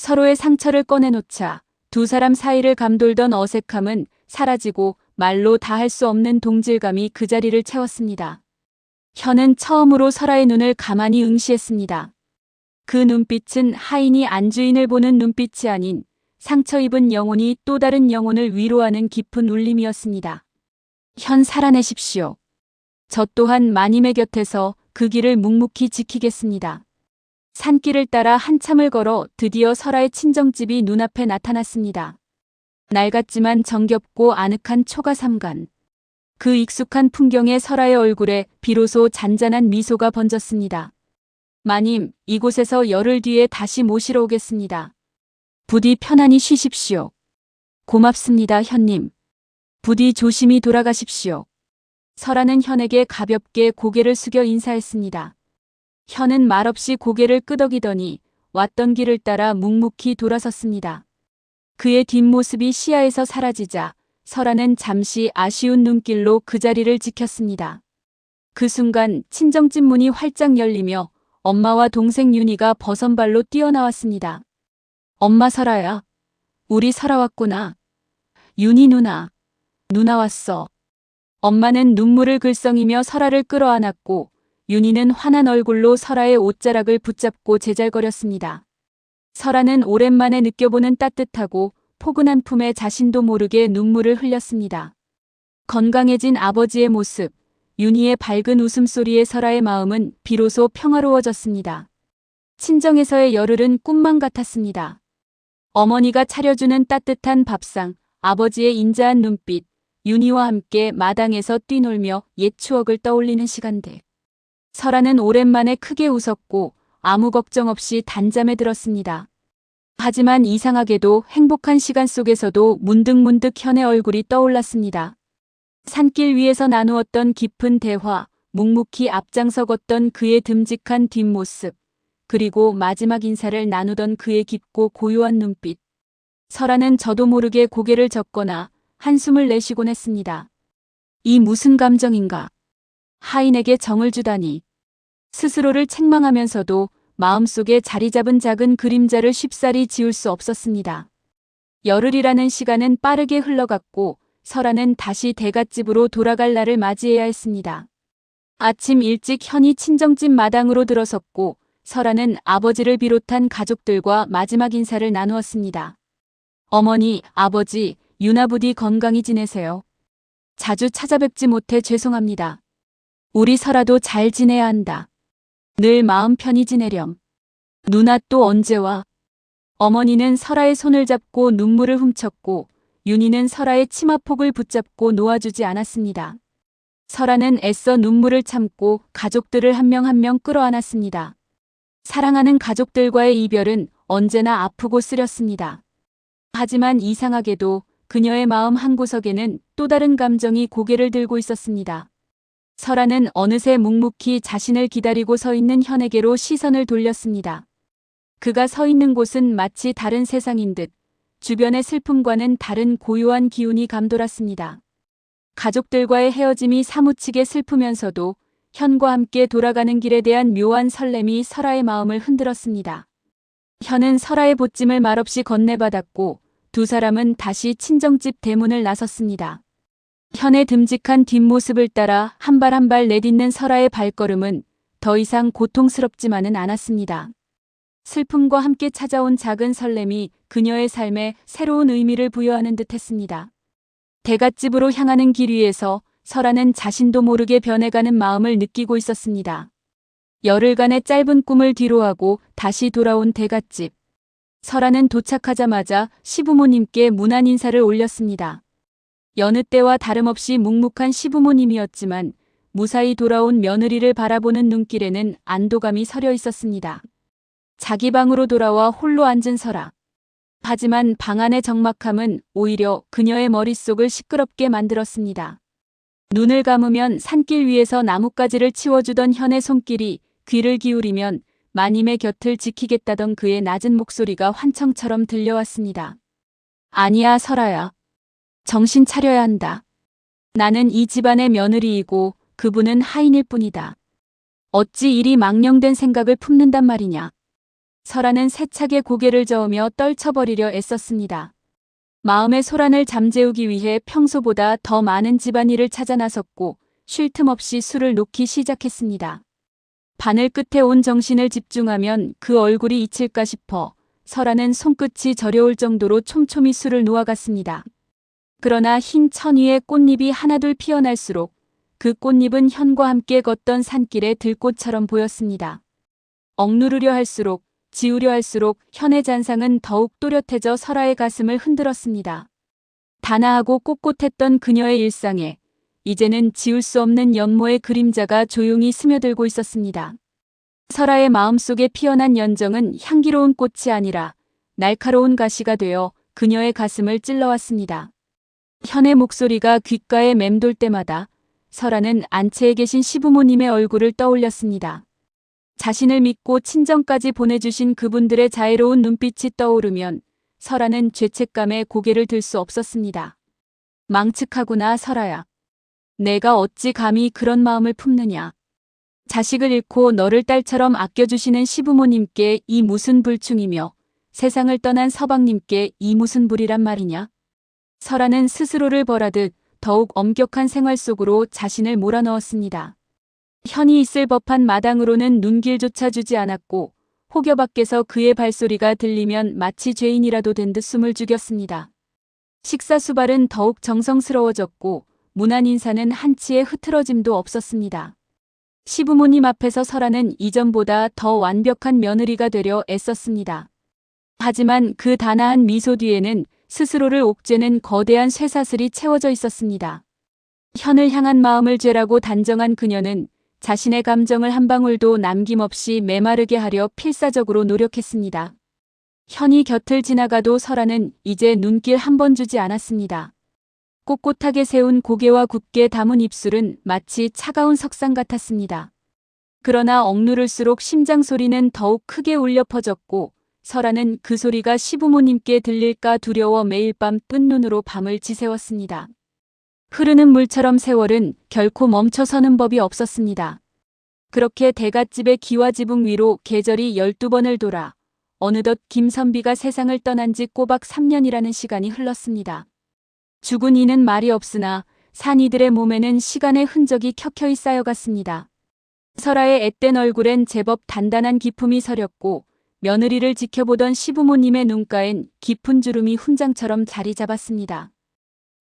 서로의 상처를 꺼내놓자 두 사람 사이를 감돌던 어색함은 사라지고 말로 다 할 수 없는 동질감이 그 자리를 채웠습니다. 현은 처음으로 설아의 눈을 가만히 응시했습니다. 그 눈빛은 하인이 안주인을 보는 눈빛이 아닌 상처 입은 영혼이 또 다른 영혼을 위로하는 깊은 울림이었습니다. 현 살아내십시오. 저 또한 마님의 곁에서 그 길을 묵묵히 지키겠습니다. 산길을 따라 한참을 걸어 드디어 설아의 친정집이 눈앞에 나타났습니다. 낡았지만 정겹고 아늑한 초가삼간. 그 익숙한 풍경에 설아의 얼굴에 비로소 잔잔한 미소가 번졌습니다. 마님, 이곳에서 열흘 뒤에 다시 모시러 오겠습니다. 부디 편안히 쉬십시오. 고맙습니다, 현님. 부디 조심히 돌아가십시오. 설아는 현에게 가볍게 고개를 숙여 인사했습니다. 현은 말없이 고개를 끄덕이더니 왔던 길을 따라 묵묵히 돌아섰습니다. 그의 뒷모습이 시야에서 사라지자 설아는 잠시 아쉬운 눈길로 그 자리를 지켰습니다. 그 순간 친정집 문이 활짝 열리며 엄마와 동생 윤희가 버선발로 뛰어나왔습니다. 엄마 설아야. 우리 설아 왔구나. 윤희 누나. 누나 왔어. 엄마는 눈물을 글썽이며 설아를 끌어안았고 윤희는 환한 얼굴로 설아의 옷자락을 붙잡고 제잘거렸습니다. 설아는 오랜만에 느껴보는 따뜻하고 포근한 품에 자신도 모르게 눈물을 흘렸습니다. 건강해진 아버지의 모습, 윤희의 밝은 웃음소리에 설아의 마음은 비로소 평화로워졌습니다. 친정에서의 열흘은 꿈만 같았습니다. 어머니가 차려주는 따뜻한 밥상, 아버지의 인자한 눈빛, 윤희와 함께 마당에서 뛰놀며 옛 추억을 떠올리는 시간들. 설아는 오랜만에 크게 웃었고 아무 걱정 없이 단잠에 들었습니다. 하지만 이상하게도 행복한 시간 속에서도 문득문득 현의 얼굴이 떠올랐습니다. 산길 위에서 나누었던 깊은 대화, 묵묵히 앞장서 걷던 그의 듬직한 뒷모습, 그리고 마지막 인사를 나누던 그의 깊고 고요한 눈빛. 설아는 저도 모르게 고개를 젓거나 한숨을 내쉬곤 했습니다. 이 무슨 감정인가? 하인에게 정을 주다니. 스스로를 책망하면서도 마음속에 자리 잡은 작은 그림자를 쉽사리 지울 수 없었습니다. 열흘이라는 시간은 빠르게 흘러갔고 설아는 다시 대갓집으로 돌아갈 날을 맞이해야 했습니다. 아침 일찍 현이 친정집 마당으로 들어섰고 설아는 아버지를 비롯한 가족들과 마지막 인사를 나누었습니다. 어머니, 아버지, 유나 부디 건강히 지내세요. 자주 찾아뵙지 못해 죄송합니다. 우리 설아도 잘 지내야 한다. 늘 마음 편히 지내렴. 누나 또 언제 와? 어머니는 설아의 손을 잡고 눈물을 훔쳤고 윤희는 설아의 치마폭을 붙잡고 놓아주지 않았습니다. 설아는 애써 눈물을 참고 가족들을 한 명 한 명 끌어안았습니다. 사랑하는 가족들과의 이별은 언제나 아프고 쓰렸습니다. 하지만 이상하게도 그녀의 마음 한구석에는 또 다른 감정이 고개를 들고 있었습니다. 설아는 어느새 묵묵히 자신을 기다리고 서 있는 현에게로 시선을 돌렸습니다. 그가 서 있는 곳은 마치 다른 세상인 듯 주변의 슬픔과는 다른 고요한 기운이 감돌았습니다. 가족들과의 헤어짐이 사무치게 슬프면서도 현과 함께 돌아가는 길에 대한 묘한 설렘이 설아의 마음을 흔들었습니다. 현은 설아의 보찜을 말없이 건네받았고 두 사람은 다시 친정집 대문을 나섰습니다. 현의 듬직한 뒷모습을 따라 한 발 한 발 내딛는 설아의 발걸음은 더 이상 고통스럽지만은 않았습니다. 슬픔과 함께 찾아온 작은 설렘이 그녀의 삶에 새로운 의미를 부여하는 듯 했습니다. 대갓집으로 향하는 길 위에서 설아는 자신도 모르게 변해가는 마음을 느끼고 있었습니다. 열흘간의 짧은 꿈을 뒤로하고 다시 돌아온 대갓집. 설아는 도착하자마자 시부모님께 무난 인사를 올렸습니다. 여느 때와 다름없이 묵묵한 시부모님이었지만 무사히 돌아온 며느리를 바라보는 눈길에는 안도감이 서려 있었습니다. 자기 방으로 돌아와 홀로 앉은 설아. 하지만 방 안의 적막함은 오히려 그녀의 머릿속을 시끄럽게 만들었습니다. 눈을 감으면 산길 위에서 나뭇가지를 치워주던 현의 손길이, 귀를 기울이면 마님의 곁을 지키겠다던 그의 낮은 목소리가 환청처럼 들려왔습니다. 아니야, 설아야. 정신 차려야 한다. 나는 이 집안의 며느리이고 그분은 하인일 뿐이다. 어찌 이리 망령된 생각을 품는단 말이냐. 설아는 세차게 고개를 저으며 떨쳐버리려 애썼습니다. 마음의 소란을 잠재우기 위해 평소보다 더 많은 집안일을 찾아 나섰고 쉴 틈 없이 술을 놓기 시작했습니다. 바늘 끝에 온 정신을 집중하면 그 얼굴이 잊힐까 싶어 설아는 손끝이 저려올 정도로 촘촘히 술을 놓아갔습니다. 그러나 흰 천 위에 꽃잎이 하나둘 피어날수록 그 꽃잎은 현과 함께 걷던 산길의 들꽃처럼 보였습니다. 억누르려 할수록 지우려 할수록 현의 잔상은 더욱 또렷해져 설아의 가슴을 흔들었습니다. 단아하고 꼿꼿했던 그녀의 일상에 이제는 지울 수 없는 연모의 그림자가 조용히 스며들고 있었습니다. 설아의 마음속에 피어난 연정은 향기로운 꽃이 아니라 날카로운 가시가 되어 그녀의 가슴을 찔러왔습니다. 현의 목소리가 귓가에 맴돌 때마다 설아는 안채에 계신 시부모님의 얼굴을 떠올렸습니다. 자신을 믿고 친정까지 보내주신 그분들의 자애로운 눈빛이 떠오르면 설아는 죄책감에 고개를 들 수 없었습니다. 망측하구나 설아야. 내가 어찌 감히 그런 마음을 품느냐. 자식을 잃고 너를 딸처럼 아껴주시는 시부모님께 이 무슨 불충이며 세상을 떠난 서방님께 이 무슨 불이란 말이냐. 설아는 스스로를 벌하듯 더욱 엄격한 생활 속으로 자신을 몰아넣었습니다. 현이 있을 법한 마당으로는 눈길조차 주지 않았고 혹여 밖에서 그의 발소리가 들리면 마치 죄인이라도 된 듯 숨을 죽였습니다. 식사 수발은 더욱 정성스러워졌고 문안 인사는 한치의 흐트러짐도 없었습니다. 시부모님 앞에서 설아는 이전보다 더 완벽한 며느리가 되려 애썼습니다. 하지만 그 단아한 미소 뒤에는 스스로를 옥죄는 거대한 쇠사슬이 채워져 있었습니다. 현을 향한 마음을 죄라고 단정한 그녀는 자신의 감정을 한 방울도 남김없이 메마르게 하려 필사적으로 노력했습니다. 현이 곁을 지나가도 설아는 이제 눈길 한 번 주지 않았습니다. 꼿꼿하게 세운 고개와 굽게 담은 입술은 마치 차가운 석상 같았습니다. 그러나 억누를수록 심장 소리는 더욱 크게 울려 퍼졌고 설아는 그 소리가 시부모님께 들릴까 두려워 매일 밤 뜬 눈으로 밤을 지새웠습니다. 흐르는 물처럼 세월은 결코 멈춰서는 법이 없었습니다. 그렇게 대갓집의 기와 지붕 위로 계절이 12번을 돌아 어느덧 김선비가 세상을 떠난 지 꼬박 3년이라는 시간이 흘렀습니다. 죽은 이는 말이 없으나 산 이들의 몸에는 시간의 흔적이 켜켜이 쌓여갔습니다. 설아의 앳된 얼굴엔 제법 단단한 기품이 서렸고 며느리를 지켜보던 시부모님의 눈가엔 깊은 주름이 훈장처럼 자리 잡았습니다.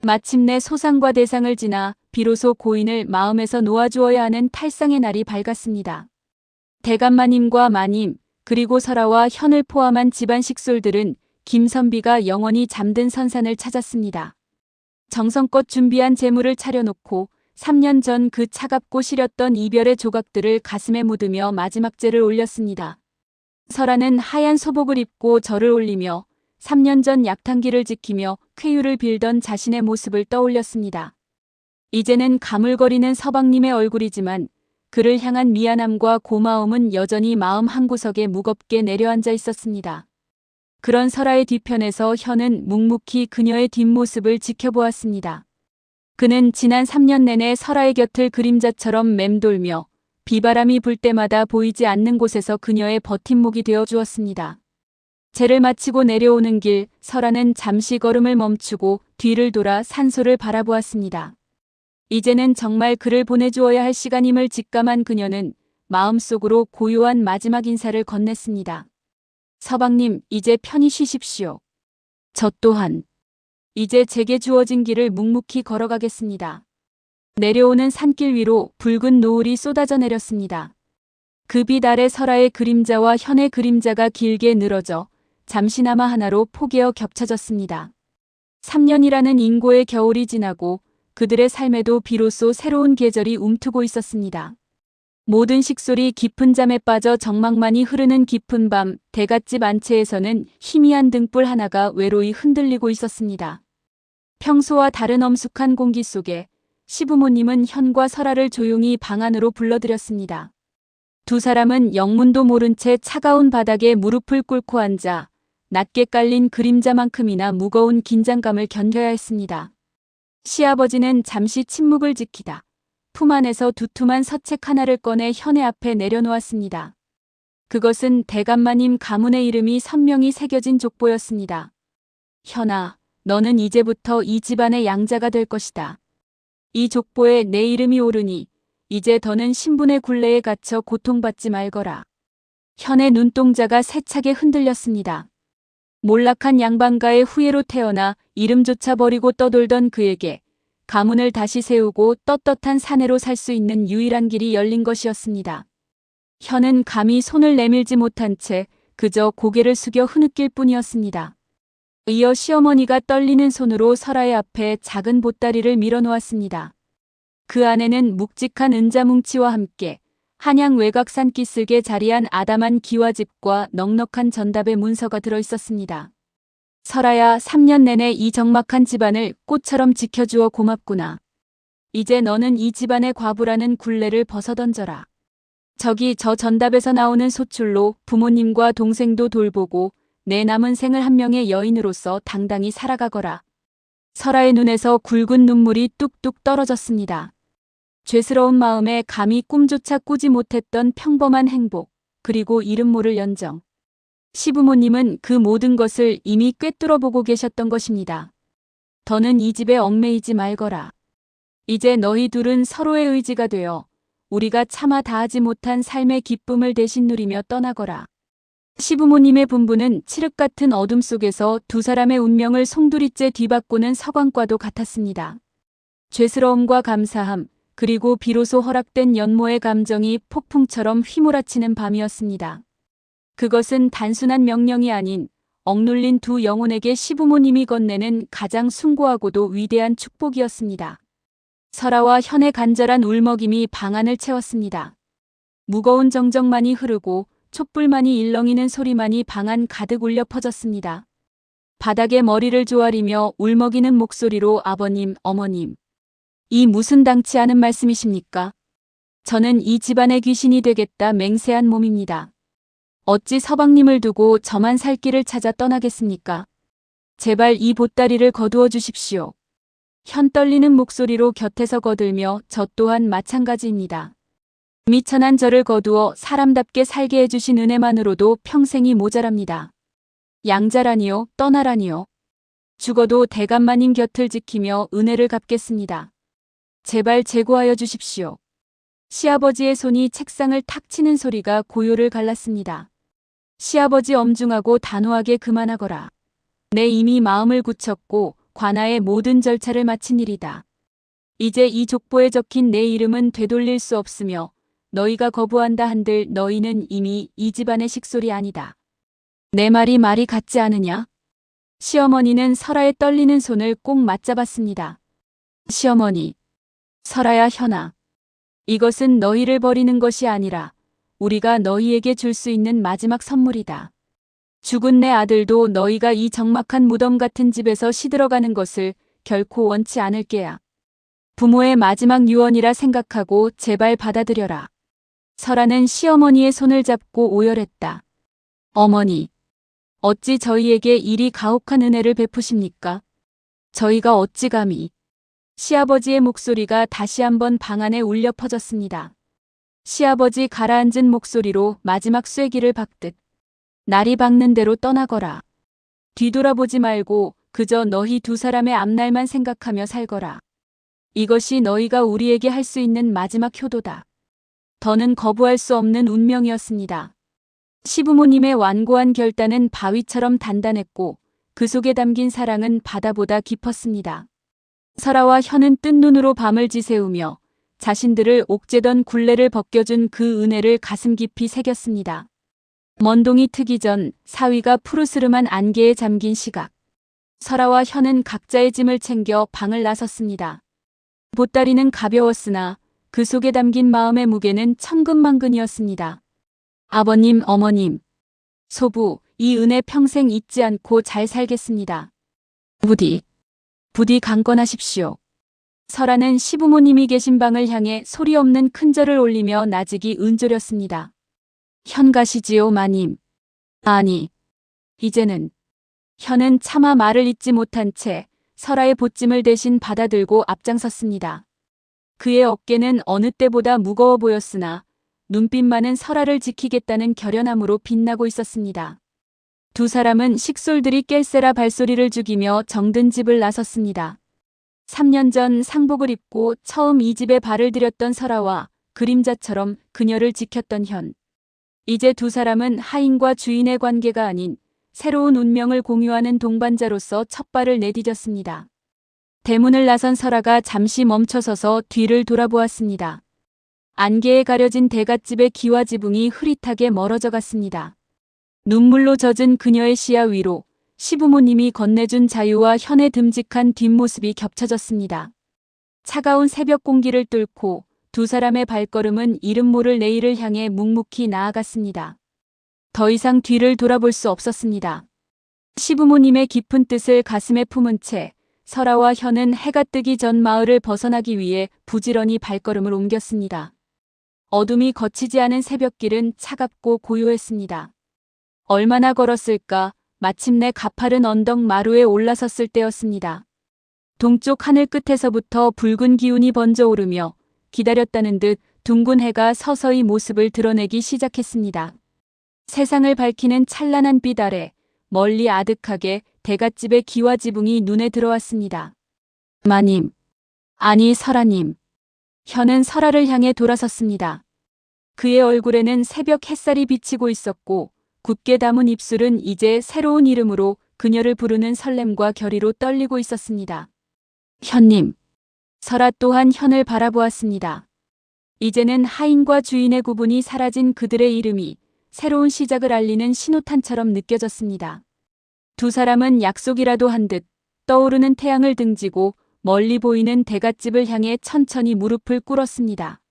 마침내 소상과 대상을 지나 비로소 고인을 마음에서 놓아주어야 하는 탈상의 날이 밝았습니다. 대감마님과 마님 그리고 설아와 현을 포함한 집안 식솔들은 김선비가 영원히 잠든 선산을 찾았습니다. 정성껏 준비한 제물을 차려놓고 3년 전 그 차갑고 시렸던 이별의 조각들을 가슴에 묻으며 마지막제를 올렸습니다. 설아는 하얀 소복을 입고 절을 올리며 3년 전 약탕기를 지키며 쾌유를 빌던 자신의 모습을 떠올렸습니다. 이제는 가물거리는 서방님의 얼굴이지만 그를 향한 미안함과 고마움은 여전히 마음 한구석에 무겁게 내려앉아 있었습니다. 그런 설아의 뒤편에서 현은 묵묵히 그녀의 뒷모습을 지켜보았습니다. 그는 지난 3년 내내 설아의 곁을 그림자처럼 맴돌며 비바람이 불 때마다 보이지 않는 곳에서 그녀의 버팀목이 되어 주었습니다. 제를 마치고 내려오는 길 설아는 잠시 걸음을 멈추고 뒤를 돌아 산소를 바라보았습니다. 이제는 정말 그를 보내주어야 할 시간임을 직감한 그녀는 마음속으로 고요한 마지막 인사를 건넸습니다. 서방님, 이제 편히 쉬십시오. 저 또한 이제 제게 주어진 길을 묵묵히 걸어가겠습니다. 내려오는 산길 위로 붉은 노을이 쏟아져 내렸습니다. 그 빛 아래 설아의 그림자와 현의 그림자가 길게 늘어져 잠시나마 하나로 포개어 겹쳐졌습니다. 3년이라는 인고의 겨울이 지나고 그들의 삶에도 비로소 새로운 계절이 움트고 있었습니다. 모든 식솔이 깊은 잠에 빠져 정막만이 흐르는 깊은 밤 대갓집 안채에서는 희미한 등불 하나가 외로이 흔들리고 있었습니다. 평소와 다른 엄숙한 공기 속에 시부모님은 현과 설아를 조용히 방 안으로 불러들였습니다. 두 사람은 영문도 모른 채 차가운 바닥에 무릎을 꿇고 앉아 낮게 깔린 그림자만큼이나 무거운 긴장감을 견뎌야 했습니다. 시아버지는 잠시 침묵을 지키다 품 안에서 두툼한 서책 하나를 꺼내 현의 앞에 내려놓았습니다. 그것은 대감마님 가문의 이름이 선명히 새겨진 족보였습니다. 현아, 너는 이제부터 이 집안의 양자가 될 것이다. 이 족보에 내 이름이 오르니 이제 더는 신분의 굴레에 갇혀 고통받지 말거라. 현의 눈동자가 세차게 흔들렸습니다. 몰락한 양반가의 후예로 태어나 이름조차 버리고 떠돌던 그에게 가문을 다시 세우고 떳떳한 사내로 살 수 있는 유일한 길이 열린 것이었습니다. 현은 감히 손을 내밀지 못한 채 그저 고개를 숙여 흐느낄 뿐이었습니다. 이어 시어머니가 떨리는 손으로 설아의 앞에 작은 보따리를 밀어놓았습니다. 그 안에는 묵직한 은자뭉치와 함께 한양 외곽산 끼슬게 자리한 아담한 기와집과 넉넉한 전답의 문서가 들어있었습니다. 설아야, 3년 내내 이 적막한 집안을 꽃처럼 지켜주어 고맙구나. 이제 너는 이 집안의 과부라는 굴레를 벗어던져라. 저기 저 전답에서 나오는 소출로 부모님과 동생도 돌보고 내 남은 생을 한 명의 여인으로서 당당히 살아가거라. 설아의 눈에서 굵은 눈물이 뚝뚝 떨어졌습니다. 죄스러운 마음에 감히 꿈조차 꾸지 못했던 평범한 행복, 그리고 이름 모를 연정. 시부모님은 그 모든 것을 이미 꿰뚫어 보고 계셨던 것입니다. 더는 이 집에 얽매이지 말거라. 이제 너희 둘은 서로의 의지가 되어 우리가 차마 다하지 못한 삶의 기쁨을 대신 누리며 떠나거라. 시부모님의 분부는 칠흑 같은 어둠 속에서 두 사람의 운명을 송두리째 뒤바꾸는 서광과도 같았습니다. 죄스러움과 감사함, 그리고 비로소 허락된 연모의 감정이 폭풍처럼 휘몰아치는 밤이었습니다. 그것은 단순한 명령이 아닌 억눌린 두 영혼에게 시부모님이 건네는 가장 숭고하고도 위대한 축복이었습니다. 설아와 현의 간절한 울먹임이 방안을 채웠습니다. 무거운 정적만이 흐르고 촛불만이 일렁이는 소리만이 방안 가득 울려 퍼졌습니다. 바닥에 머리를 조아리며 울먹이는 목소리로 아버님, 어머님. 이 무슨 당치 않은 말씀이십니까? 저는 이 집안의 귀신이 되겠다 맹세한 몸입니다. 어찌 서방님을 두고 저만 살 길을 찾아 떠나겠습니까? 제발 이 보따리를 거두어 주십시오. 현 떨리는 목소리로 곁에서 거들며 저 또한 마찬가지입니다. 미천한 저를 거두어 사람답게 살게 해주신 은혜만으로도 평생이 모자랍니다. 양자라니요, 떠나라니요. 죽어도 대감마님 곁을 지키며 은혜를 갚겠습니다. 제발 제고하여 주십시오. 시아버지의 손이 책상을 탁 치는 소리가 고요를 갈랐습니다. 시아버지, 엄중하고 단호하게 그만하거라. 내 이미 마음을 굳혔고 관아의 모든 절차를 마친 일이다. 이제 이 족보에 적힌 내 이름은 되돌릴 수 없으며 너희가 거부한다 한들 너희는 이미 이 집안의 식솔이 아니다. 내 말이 같지 않으냐? 시어머니는 설아의 떨리는 손을 꼭 맞잡았습니다. 시어머니, 설아야, 현아. 이것은 너희를 버리는 것이 아니라 우리가 너희에게 줄 수 있는 마지막 선물이다. 죽은 내 아들도 너희가 이 적막한 무덤 같은 집에서 시들어가는 것을 결코 원치 않을 게야. 부모의 마지막 유언이라 생각하고 제발 받아들여라. 설아는 시어머니의 손을 잡고 오열했다. 어머니, 어찌 저희에게 이리 가혹한 은혜를 베푸십니까? 저희가 어찌 감히. 시아버지의 목소리가 다시 한번 방 안에 울려 퍼졌습니다. 시아버지 가라앉은 목소리로 마지막 쐐기를 박듯. 날이 박는 대로 떠나거라. 뒤돌아보지 말고 그저 너희 두 사람의 앞날만 생각하며 살거라. 이것이 너희가 우리에게 할 수 있는 마지막 효도다. 더는 거부할 수 없는 운명이었습니다. 시부모님의 완고한 결단은 바위처럼 단단했고 그 속에 담긴 사랑은 바다보다 깊었습니다. 설아와 현은 뜬 눈으로 밤을 지새우며 자신들을 옥죄던 굴레를 벗겨준 그 은혜를 가슴 깊이 새겼습니다. 먼동이 트기 전 사위가 푸르스름한 안개에 잠긴 시각. 설아와 현은 각자의 짐을 챙겨 방을 나섰습니다. 보따리는 가벼웠으나 그 속에 담긴 마음의 무게는 천근만근이었습니다. 아버님, 어머님, 소부, 이 은혜 평생 잊지 않고 잘 살겠습니다. 부디 강건하십시오. 설아는 시부모님이 계신 방을 향해 소리 없는 큰절을 올리며 나직이 은조렸습니다. 현 가시지요, 마님. 아니, 이제는. 현은 차마 말을 잇지 못한 채 설아의 보찜을 대신 받아들고 앞장섰습니다. 그의 어깨는 어느 때보다 무거워 보였으나 눈빛만은 설아를 지키겠다는 결연함으로 빛나고 있었습니다. 두 사람은 식솔들이 깰세라 발소리를 죽이며 정든 집을 나섰습니다. 3년 전 상복을 입고 처음 이 집에 발을 들였던 설아와 그림자처럼 그녀를 지켰던 현. 이제 두 사람은 하인과 주인의 관계가 아닌 새로운 운명을 공유하는 동반자로서 첫 발을 내디뎠습니다. 대문을 나선 설아가 잠시 멈춰서서 뒤를 돌아보았습니다. 안개에 가려진 대갓집의 기와 지붕이 흐릿하게 멀어져 갔습니다. 눈물로 젖은 그녀의 시야 위로 시부모님이 건네준 자유와 현의 듬직한 뒷모습이 겹쳐졌습니다. 차가운 새벽 공기를 뚫고 두 사람의 발걸음은 이름 모를 내일을 향해 묵묵히 나아갔습니다. 더 이상 뒤를 돌아볼 수 없었습니다. 시부모님의 깊은 뜻을 가슴에 품은 채 설아와 현은 해가 뜨기 전 마을을 벗어나기 위해 부지런히 발걸음을 옮겼습니다. 어둠이 거치지 않은 새벽길은 차갑고 고요했습니다. 얼마나 걸었을까? 마침내 가파른 언덕 마루에 올라섰을 때였습니다. 동쪽 하늘 끝에서부터 붉은 기운이 번져 오르며 기다렸다는 듯 둥근 해가 서서히 모습을 드러내기 시작했습니다. 세상을 밝히는 찬란한 빛 아래 멀리 아득하게 대갓집의 기와 지붕이 눈에 들어왔습니다. 마님, 아니 설아님. 현은 설아를 향해 돌아섰습니다. 그의 얼굴에는 새벽 햇살이 비치고 있었고 굳게 담은 입술은 이제 새로운 이름으로 그녀를 부르는 설렘과 결의로 떨리고 있었습니다. 현님. 설아 또한 현을 바라보았습니다. 이제는 하인과 주인의 구분이 사라진 그들의 이름이 새로운 시작을 알리는 신호탄처럼 느껴졌습니다. 두 사람은 약속이라도 한 듯 떠오르는 태양을 등지고 멀리 보이는 대갓집을 향해 천천히 무릎을 꿇었습니다.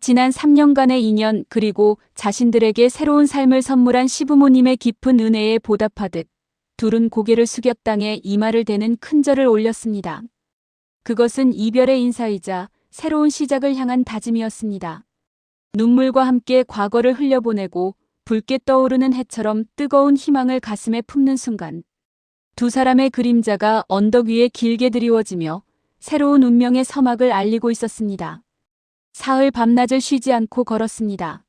지난 3년간의 인연 그리고 자신들에게 새로운 삶을 선물한 시부모님의 깊은 은혜에 보답하듯 둘은 고개를 숙여 땅에 이마를 대는 큰 절을 올렸습니다. 그것은 이별의 인사이자 새로운 시작을 향한 다짐이었습니다. 눈물과 함께 과거를 흘려보내고 붉게 떠오르는 해처럼 뜨거운 희망을 가슴에 품는 순간 두 사람의 그림자가 언덕 위에 길게 드리워지며 새로운 운명의 서막을 알리고 있었습니다. 사흘 밤낮을 쉬지 않고 걸었습니다.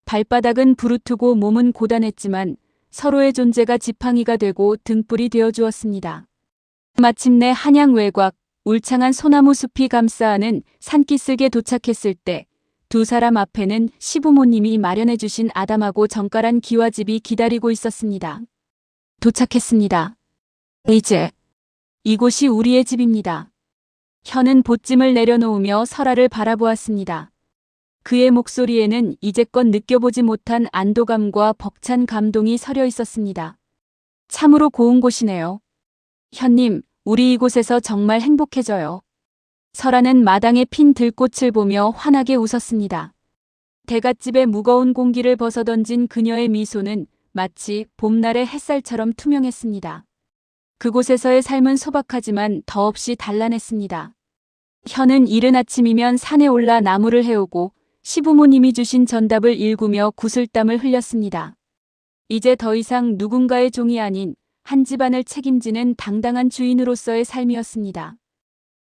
발바닥은 부르트고 몸은 고단했지만 서로의 존재가 지팡이가 되고 등불이 되어주었습니다. 마침내 한양 외곽 울창한 소나무 숲이 감싸안은 산기슭에 도착했을 때 두 사람 앞에는 시부모님이 마련해 주신 아담하고 정갈한 기와집이 기다리고 있었습니다. 도착했습니다. 이제 이곳이 우리의 집입니다. 현은 보찜을 내려놓으며 설아를 바라보았습니다. 그의 목소리에는 이제껏 느껴보지 못한 안도감과 벅찬 감동이 서려 있었습니다. 참으로 고운 곳이네요. 현님, 우리 이곳에서 정말 행복해져요. 설아는 마당에 핀 들꽃을 보며 환하게 웃었습니다. 대갓집의 무거운 공기를 벗어던진 그녀의 미소는 마치 봄날의 햇살처럼 투명했습니다. 그곳에서의 삶은 소박하지만 더없이 단란했습니다. 현은 이른 아침이면 산에 올라 나무를 해오고 시부모님이 주신 전답을 일구며 구슬땀을 흘렸습니다. 이제 더 이상 누군가의 종이 아닌 한 집안을 책임지는 당당한 주인으로서의 삶이었습니다.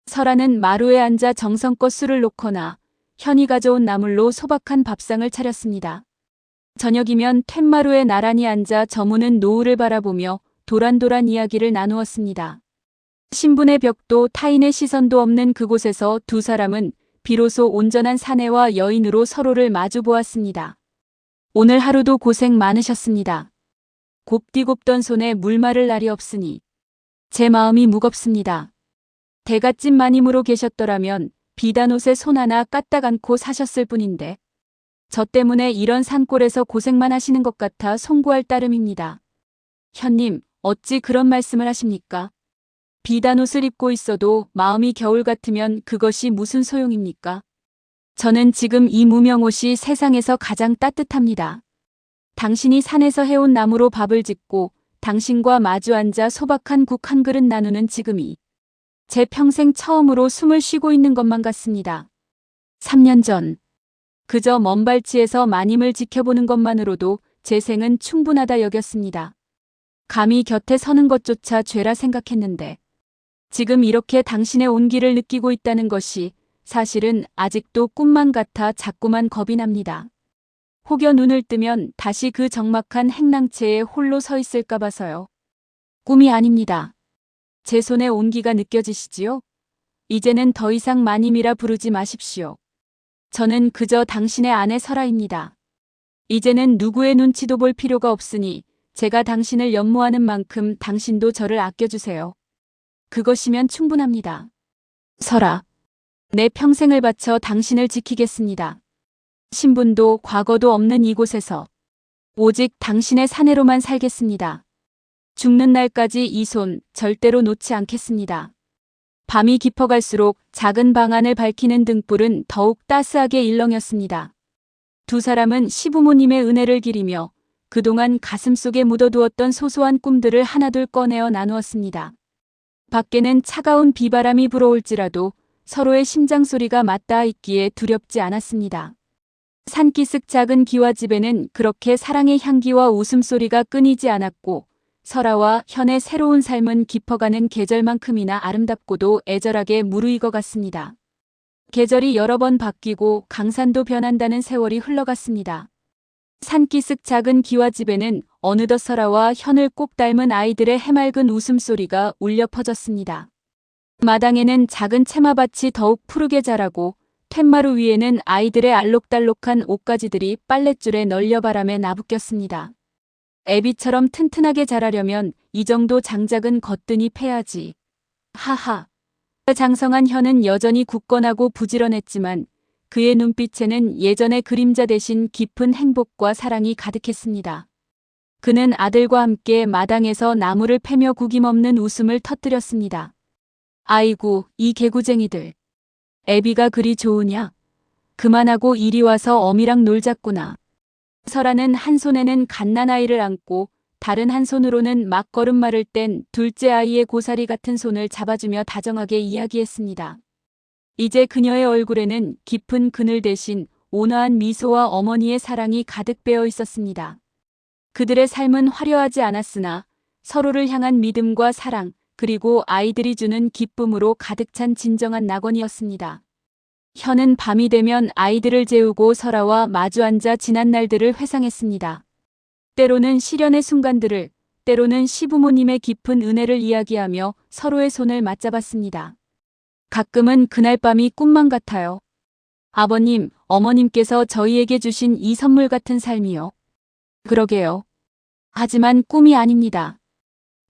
설아는 마루에 앉아 정성껏 술을 놓거나 현이 가져온 나물로 소박한 밥상을 차렸습니다. 저녁이면 툇마루에 나란히 앉아 저무는 노을을 바라보며 도란도란 이야기를 나누었습니다. 신분의 벽도 타인의 시선도 없는 그곳에서 두 사람은 비로소 온전한 사내와 여인으로 서로를 마주보았습니다. 오늘 하루도 고생 많으셨습니다. 곱디곱던 손에 물 마를 날이 없으니 제 마음이 무겁습니다. 대갓집 마님으로 계셨더라면 비단옷에 손 하나 까딱 않고 사셨을 뿐인데 저 때문에 이런 산골에서 고생만 하시는 것 같아 송구할 따름입니다. 현님, 어찌 그런 말씀을 하십니까? 비단옷을 입고 있어도 마음이 겨울 같으면 그것이 무슨 소용입니까? 저는 지금 이 무명옷이 세상에서 가장 따뜻합니다. 당신이 산에서 해온 나무로 밥을 짓고 당신과 마주 앉아 소박한 국 한 그릇 나누는 지금이 제 평생 처음으로 숨을 쉬고 있는 것만 같습니다. 3년 전 그저 먼 발치에서 마님을 지켜보는 것만으로도 제 생은 충분하다 여겼습니다. 감히 곁에 서는 것조차 죄라 생각했는데 지금 이렇게 당신의 온기를 느끼고 있다는 것이 사실은 아직도 꿈만 같아 자꾸만 겁이 납니다. 혹여 눈을 뜨면 다시 그 적막한 행랑채에 홀로 서 있을까 봐서요. 꿈이 아닙니다. 제 손에 온기가 느껴지시지요? 이제는 더 이상 마님이라 부르지 마십시오. 저는 그저 당신의 아내 설아입니다. 이제는 누구의 눈치도 볼 필요가 없으니 제가 당신을 연모하는 만큼 당신도 저를 아껴주세요. 그것이면 충분합니다. 설아, 내 평생을 바쳐 당신을 지키겠습니다. 신분도 과거도 없는 이곳에서 오직 당신의 사내로만 살겠습니다. 죽는 날까지 이 손 절대로 놓지 않겠습니다. 밤이 깊어갈수록 작은 방 안을 밝히는 등불은 더욱 따스하게 일렁였습니다. 두 사람은 시부모님의 은혜를 기리며 그동안 가슴속에 묻어두었던 소소한 꿈들을 하나둘 꺼내어 나누었습니다. 밖에는 차가운 비바람이 불어올지라도 서로의 심장 소리가 맞닿아 있기에 두렵지 않았습니다. 산기슭 작은 기와집에는 그렇게 사랑의 향기와 웃음소리가 끊이지 않았고 설아와 현의 새로운 삶은 깊어가는 계절만큼이나 아름답고도 애절하게 무르익어갔습니다. 계절이 여러 번 바뀌고 강산도 변한다는 세월이 흘러갔습니다. 산기슭 작은 기와집에는 어느덧 설아와 현을 꼭 닮은 아이들의 해맑은 웃음소리가 울려 퍼졌습니다. 마당에는 작은 채마밭이 더욱 푸르게 자라고 툇마루 위에는 아이들의 알록달록한 옷가지들이 빨랫줄에 널려 바람에 나부꼈습니다. 애비처럼 튼튼하게 자라려면 이 정도 장작은 거뜬히 패야지. 하하. 장성한 현은 여전히 굳건하고 부지런했지만 그의 눈빛에는 예전의 그림자 대신 깊은 행복과 사랑이 가득했습니다. 그는 아들과 함께 마당에서 나무를 패며 구김없는 웃음을 터뜨렸습니다. 아이고, 이 개구쟁이들. 애비가 그리 좋으냐? 그만하고 이리 와서 어미랑 놀자꾸나. 설아는 한 손에는 갓난아이를 안고 다른 한 손으로는 막 걸음마를 뗀 둘째 아이의 고사리 같은 손을 잡아주며 다정하게 이야기했습니다. 이제 그녀의 얼굴에는 깊은 그늘 대신 온화한 미소와 어머니의 사랑이 가득 배어 있었습니다. 그들의 삶은 화려하지 않았으나 서로를 향한 믿음과 사랑 그리고 아이들이 주는 기쁨으로 가득 찬 진정한 낙원이었습니다. 현은 밤이 되면 아이들을 재우고 설아와 마주 앉아 지난 날들을 회상했습니다. 때로는 시련의 순간들을, 때로는 시부모님의 깊은 은혜를 이야기하며 서로의 손을 맞잡았습니다. 가끔은 그날 밤이 꿈만 같아요. 아버님, 어머님께서 저희에게 주신 이 선물 같은 삶이요. 그러게요. 하지만 꿈이 아닙니다.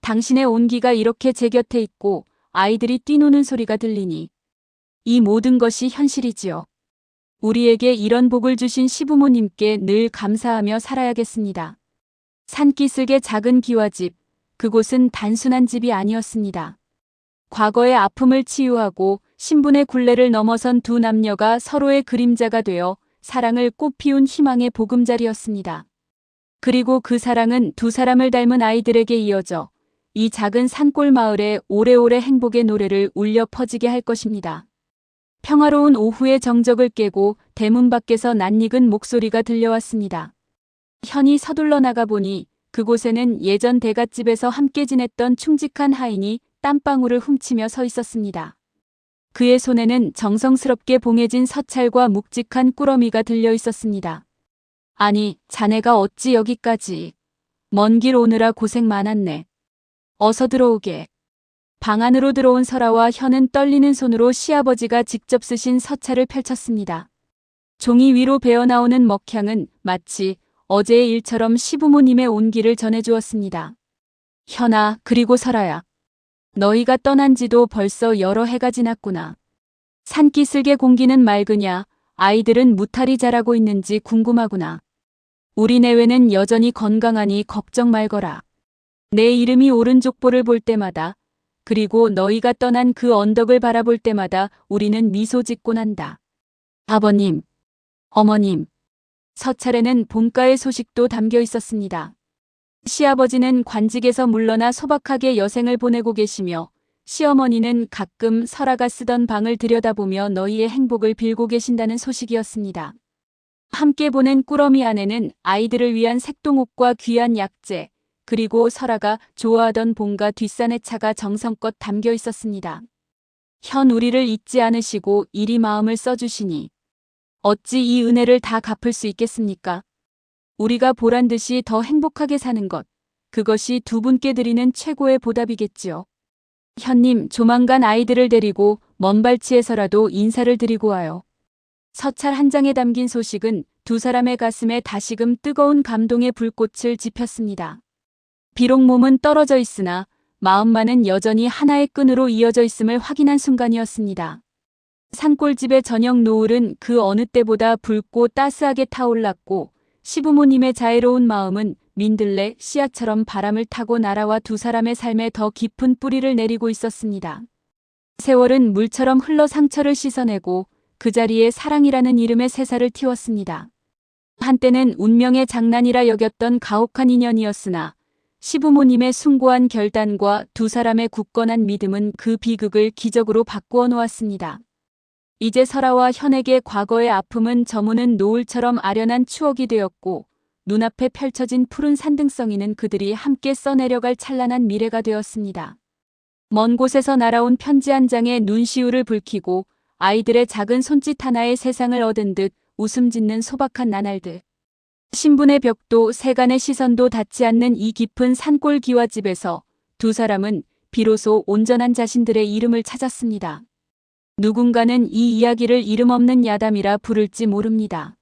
당신의 온기가 이렇게 제 곁에 있고 아이들이 뛰노는 소리가 들리니 이 모든 것이 현실이지요. 우리에게 이런 복을 주신 시부모님께 늘 감사하며 살아야겠습니다. 산기슭의 작은 기와집, 그곳은 단순한 집이 아니었습니다. 과거의 아픔을 치유하고 신분의 굴레를 넘어선 두 남녀가 서로의 그림자가 되어 사랑을 꽃피운 희망의 보금자리였습니다. 그리고 그 사랑은 두 사람을 닮은 아이들에게 이어져 이 작은 산골 마을에 오래오래 행복의 노래를 울려 퍼지게 할 것입니다. 평화로운 오후의 정적을 깨고 대문 밖에서 낯익은 목소리가 들려왔습니다. 현이 서둘러 나가보니 그곳에는 예전 대갓집에서 함께 지냈던 충직한 하인이 땀방울을 훔치며 서 있었습니다. 그의 손에는 정성스럽게 봉해진 서찰과 묵직한 꾸러미가 들려 있었습니다. 아니, 자네가 어찌 여기까지. 먼 길 오느라 고생 많았네. 어서 들어오게. 방 안으로 들어온 설아와 현은 떨리는 손으로 시아버지가 직접 쓰신 서찰을 펼쳤습니다. 종이 위로 배어나오는 먹향은 마치 어제의 일처럼 시부모님의 온기를 전해주었습니다. 현아, 그리고 설아야. 너희가 떠난 지도 벌써 여러 해가 지났구나. 산기슭의 공기는 맑으냐, 아이들은 무탈이 자라고 있는지 궁금하구나. 우리 내외는 여전히 건강하니 걱정 말거라. 내 이름이 오른 족보를 볼 때마다 그리고 너희가 떠난 그 언덕을 바라볼 때마다 우리는 미소 짓곤 한다. 아버님, 어머님. 서찰에는 본가의 소식도 담겨 있었습니다. 시아버지는 관직에서 물러나 소박하게 여생을 보내고 계시며 시어머니는 가끔 설아가 쓰던 방을 들여다보며 너희의 행복을 빌고 계신다는 소식이었습니다. 함께 보낸 꾸러미 안에는 아이들을 위한 색동옷과 귀한 약재, 그리고 설아가 좋아하던 본가 뒷산의 차가 정성껏 담겨 있었습니다. 현 우리를 잊지 않으시고 이리 마음을 써주시니 어찌 이 은혜를 다 갚을 수 있겠습니까? 우리가 보란 듯이 더 행복하게 사는 것. 그것이 두 분께 드리는 최고의 보답이겠지요. 현님, 조만간 아이들을 데리고 먼 발치에서라도 인사를 드리고 와요. 서찰 한 장에 담긴 소식은 두 사람의 가슴에 다시금 뜨거운 감동의 불꽃을 지폈습니다. 비록 몸은 떨어져 있으나 마음만은 여전히 하나의 끈으로 이어져 있음을 확인한 순간이었습니다. 산골집의 저녁 노을은 그 어느 때보다 붉고 따스하게 타올랐고 시부모님의 자애로운 마음은 민들레 씨앗처럼 바람을 타고 날아와 두 사람의 삶에 더 깊은 뿌리를 내리고 있었습니다. 세월은 물처럼 흘러 상처를 씻어내고 그 자리에 사랑이라는 이름의 새살을 틔웠습니다. 한때는 운명의 장난이라 여겼던 가혹한 인연이었으나 시부모님의 숭고한 결단과 두 사람의 굳건한 믿음은 그 비극을 기적으로 바꾸어 놓았습니다. 이제 설아와 현에게 과거의 아픔은 저무는 노을처럼 아련한 추억이 되었고 눈앞에 펼쳐진 푸른 산등성이는 그들이 함께 써내려갈 찬란한 미래가 되었습니다. 먼 곳에서 날아온 편지 한 장에 눈시울을 붉히고 아이들의 작은 손짓 하나에 세상을 얻은 듯 웃음 짓는 소박한 나날들. 신분의 벽도 세간의 시선도 닿지 않는 이 깊은 산골 기와집에서 두 사람은 비로소 온전한 자신들의 이름을 찾았습니다. 누군가는 이 이야기를 이름 없는 야담이라 부를지 모릅니다.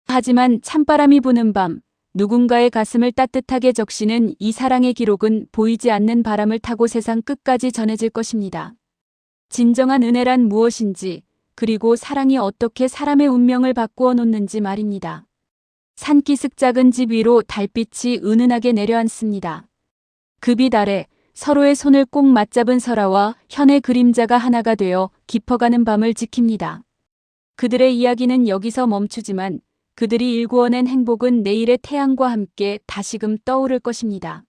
하지만 찬바람이 부는 밤, 누군가의 가슴을 따뜻하게 적시는 이 사랑의 기록은 보이지 않는 바람을 타고 세상 끝까지 전해질 것입니다. 진정한 은혜란 무엇인지, 그리고 사랑이 어떻게 사람의 운명을 바꾸어 놓는지 말입니다. 산기슭 작은 집 위로 달빛이 은은하게 내려앉습니다. 그 빛 아래 서로의 손을 꼭 맞잡은 설아와 현의 그림자가 하나가 되어 깊어가는 밤을 지킵니다. 그들의 이야기는 여기서 멈추지만 그들이 일구어낸 행복은 내일의 태양과 함께 다시금 떠오를 것입니다.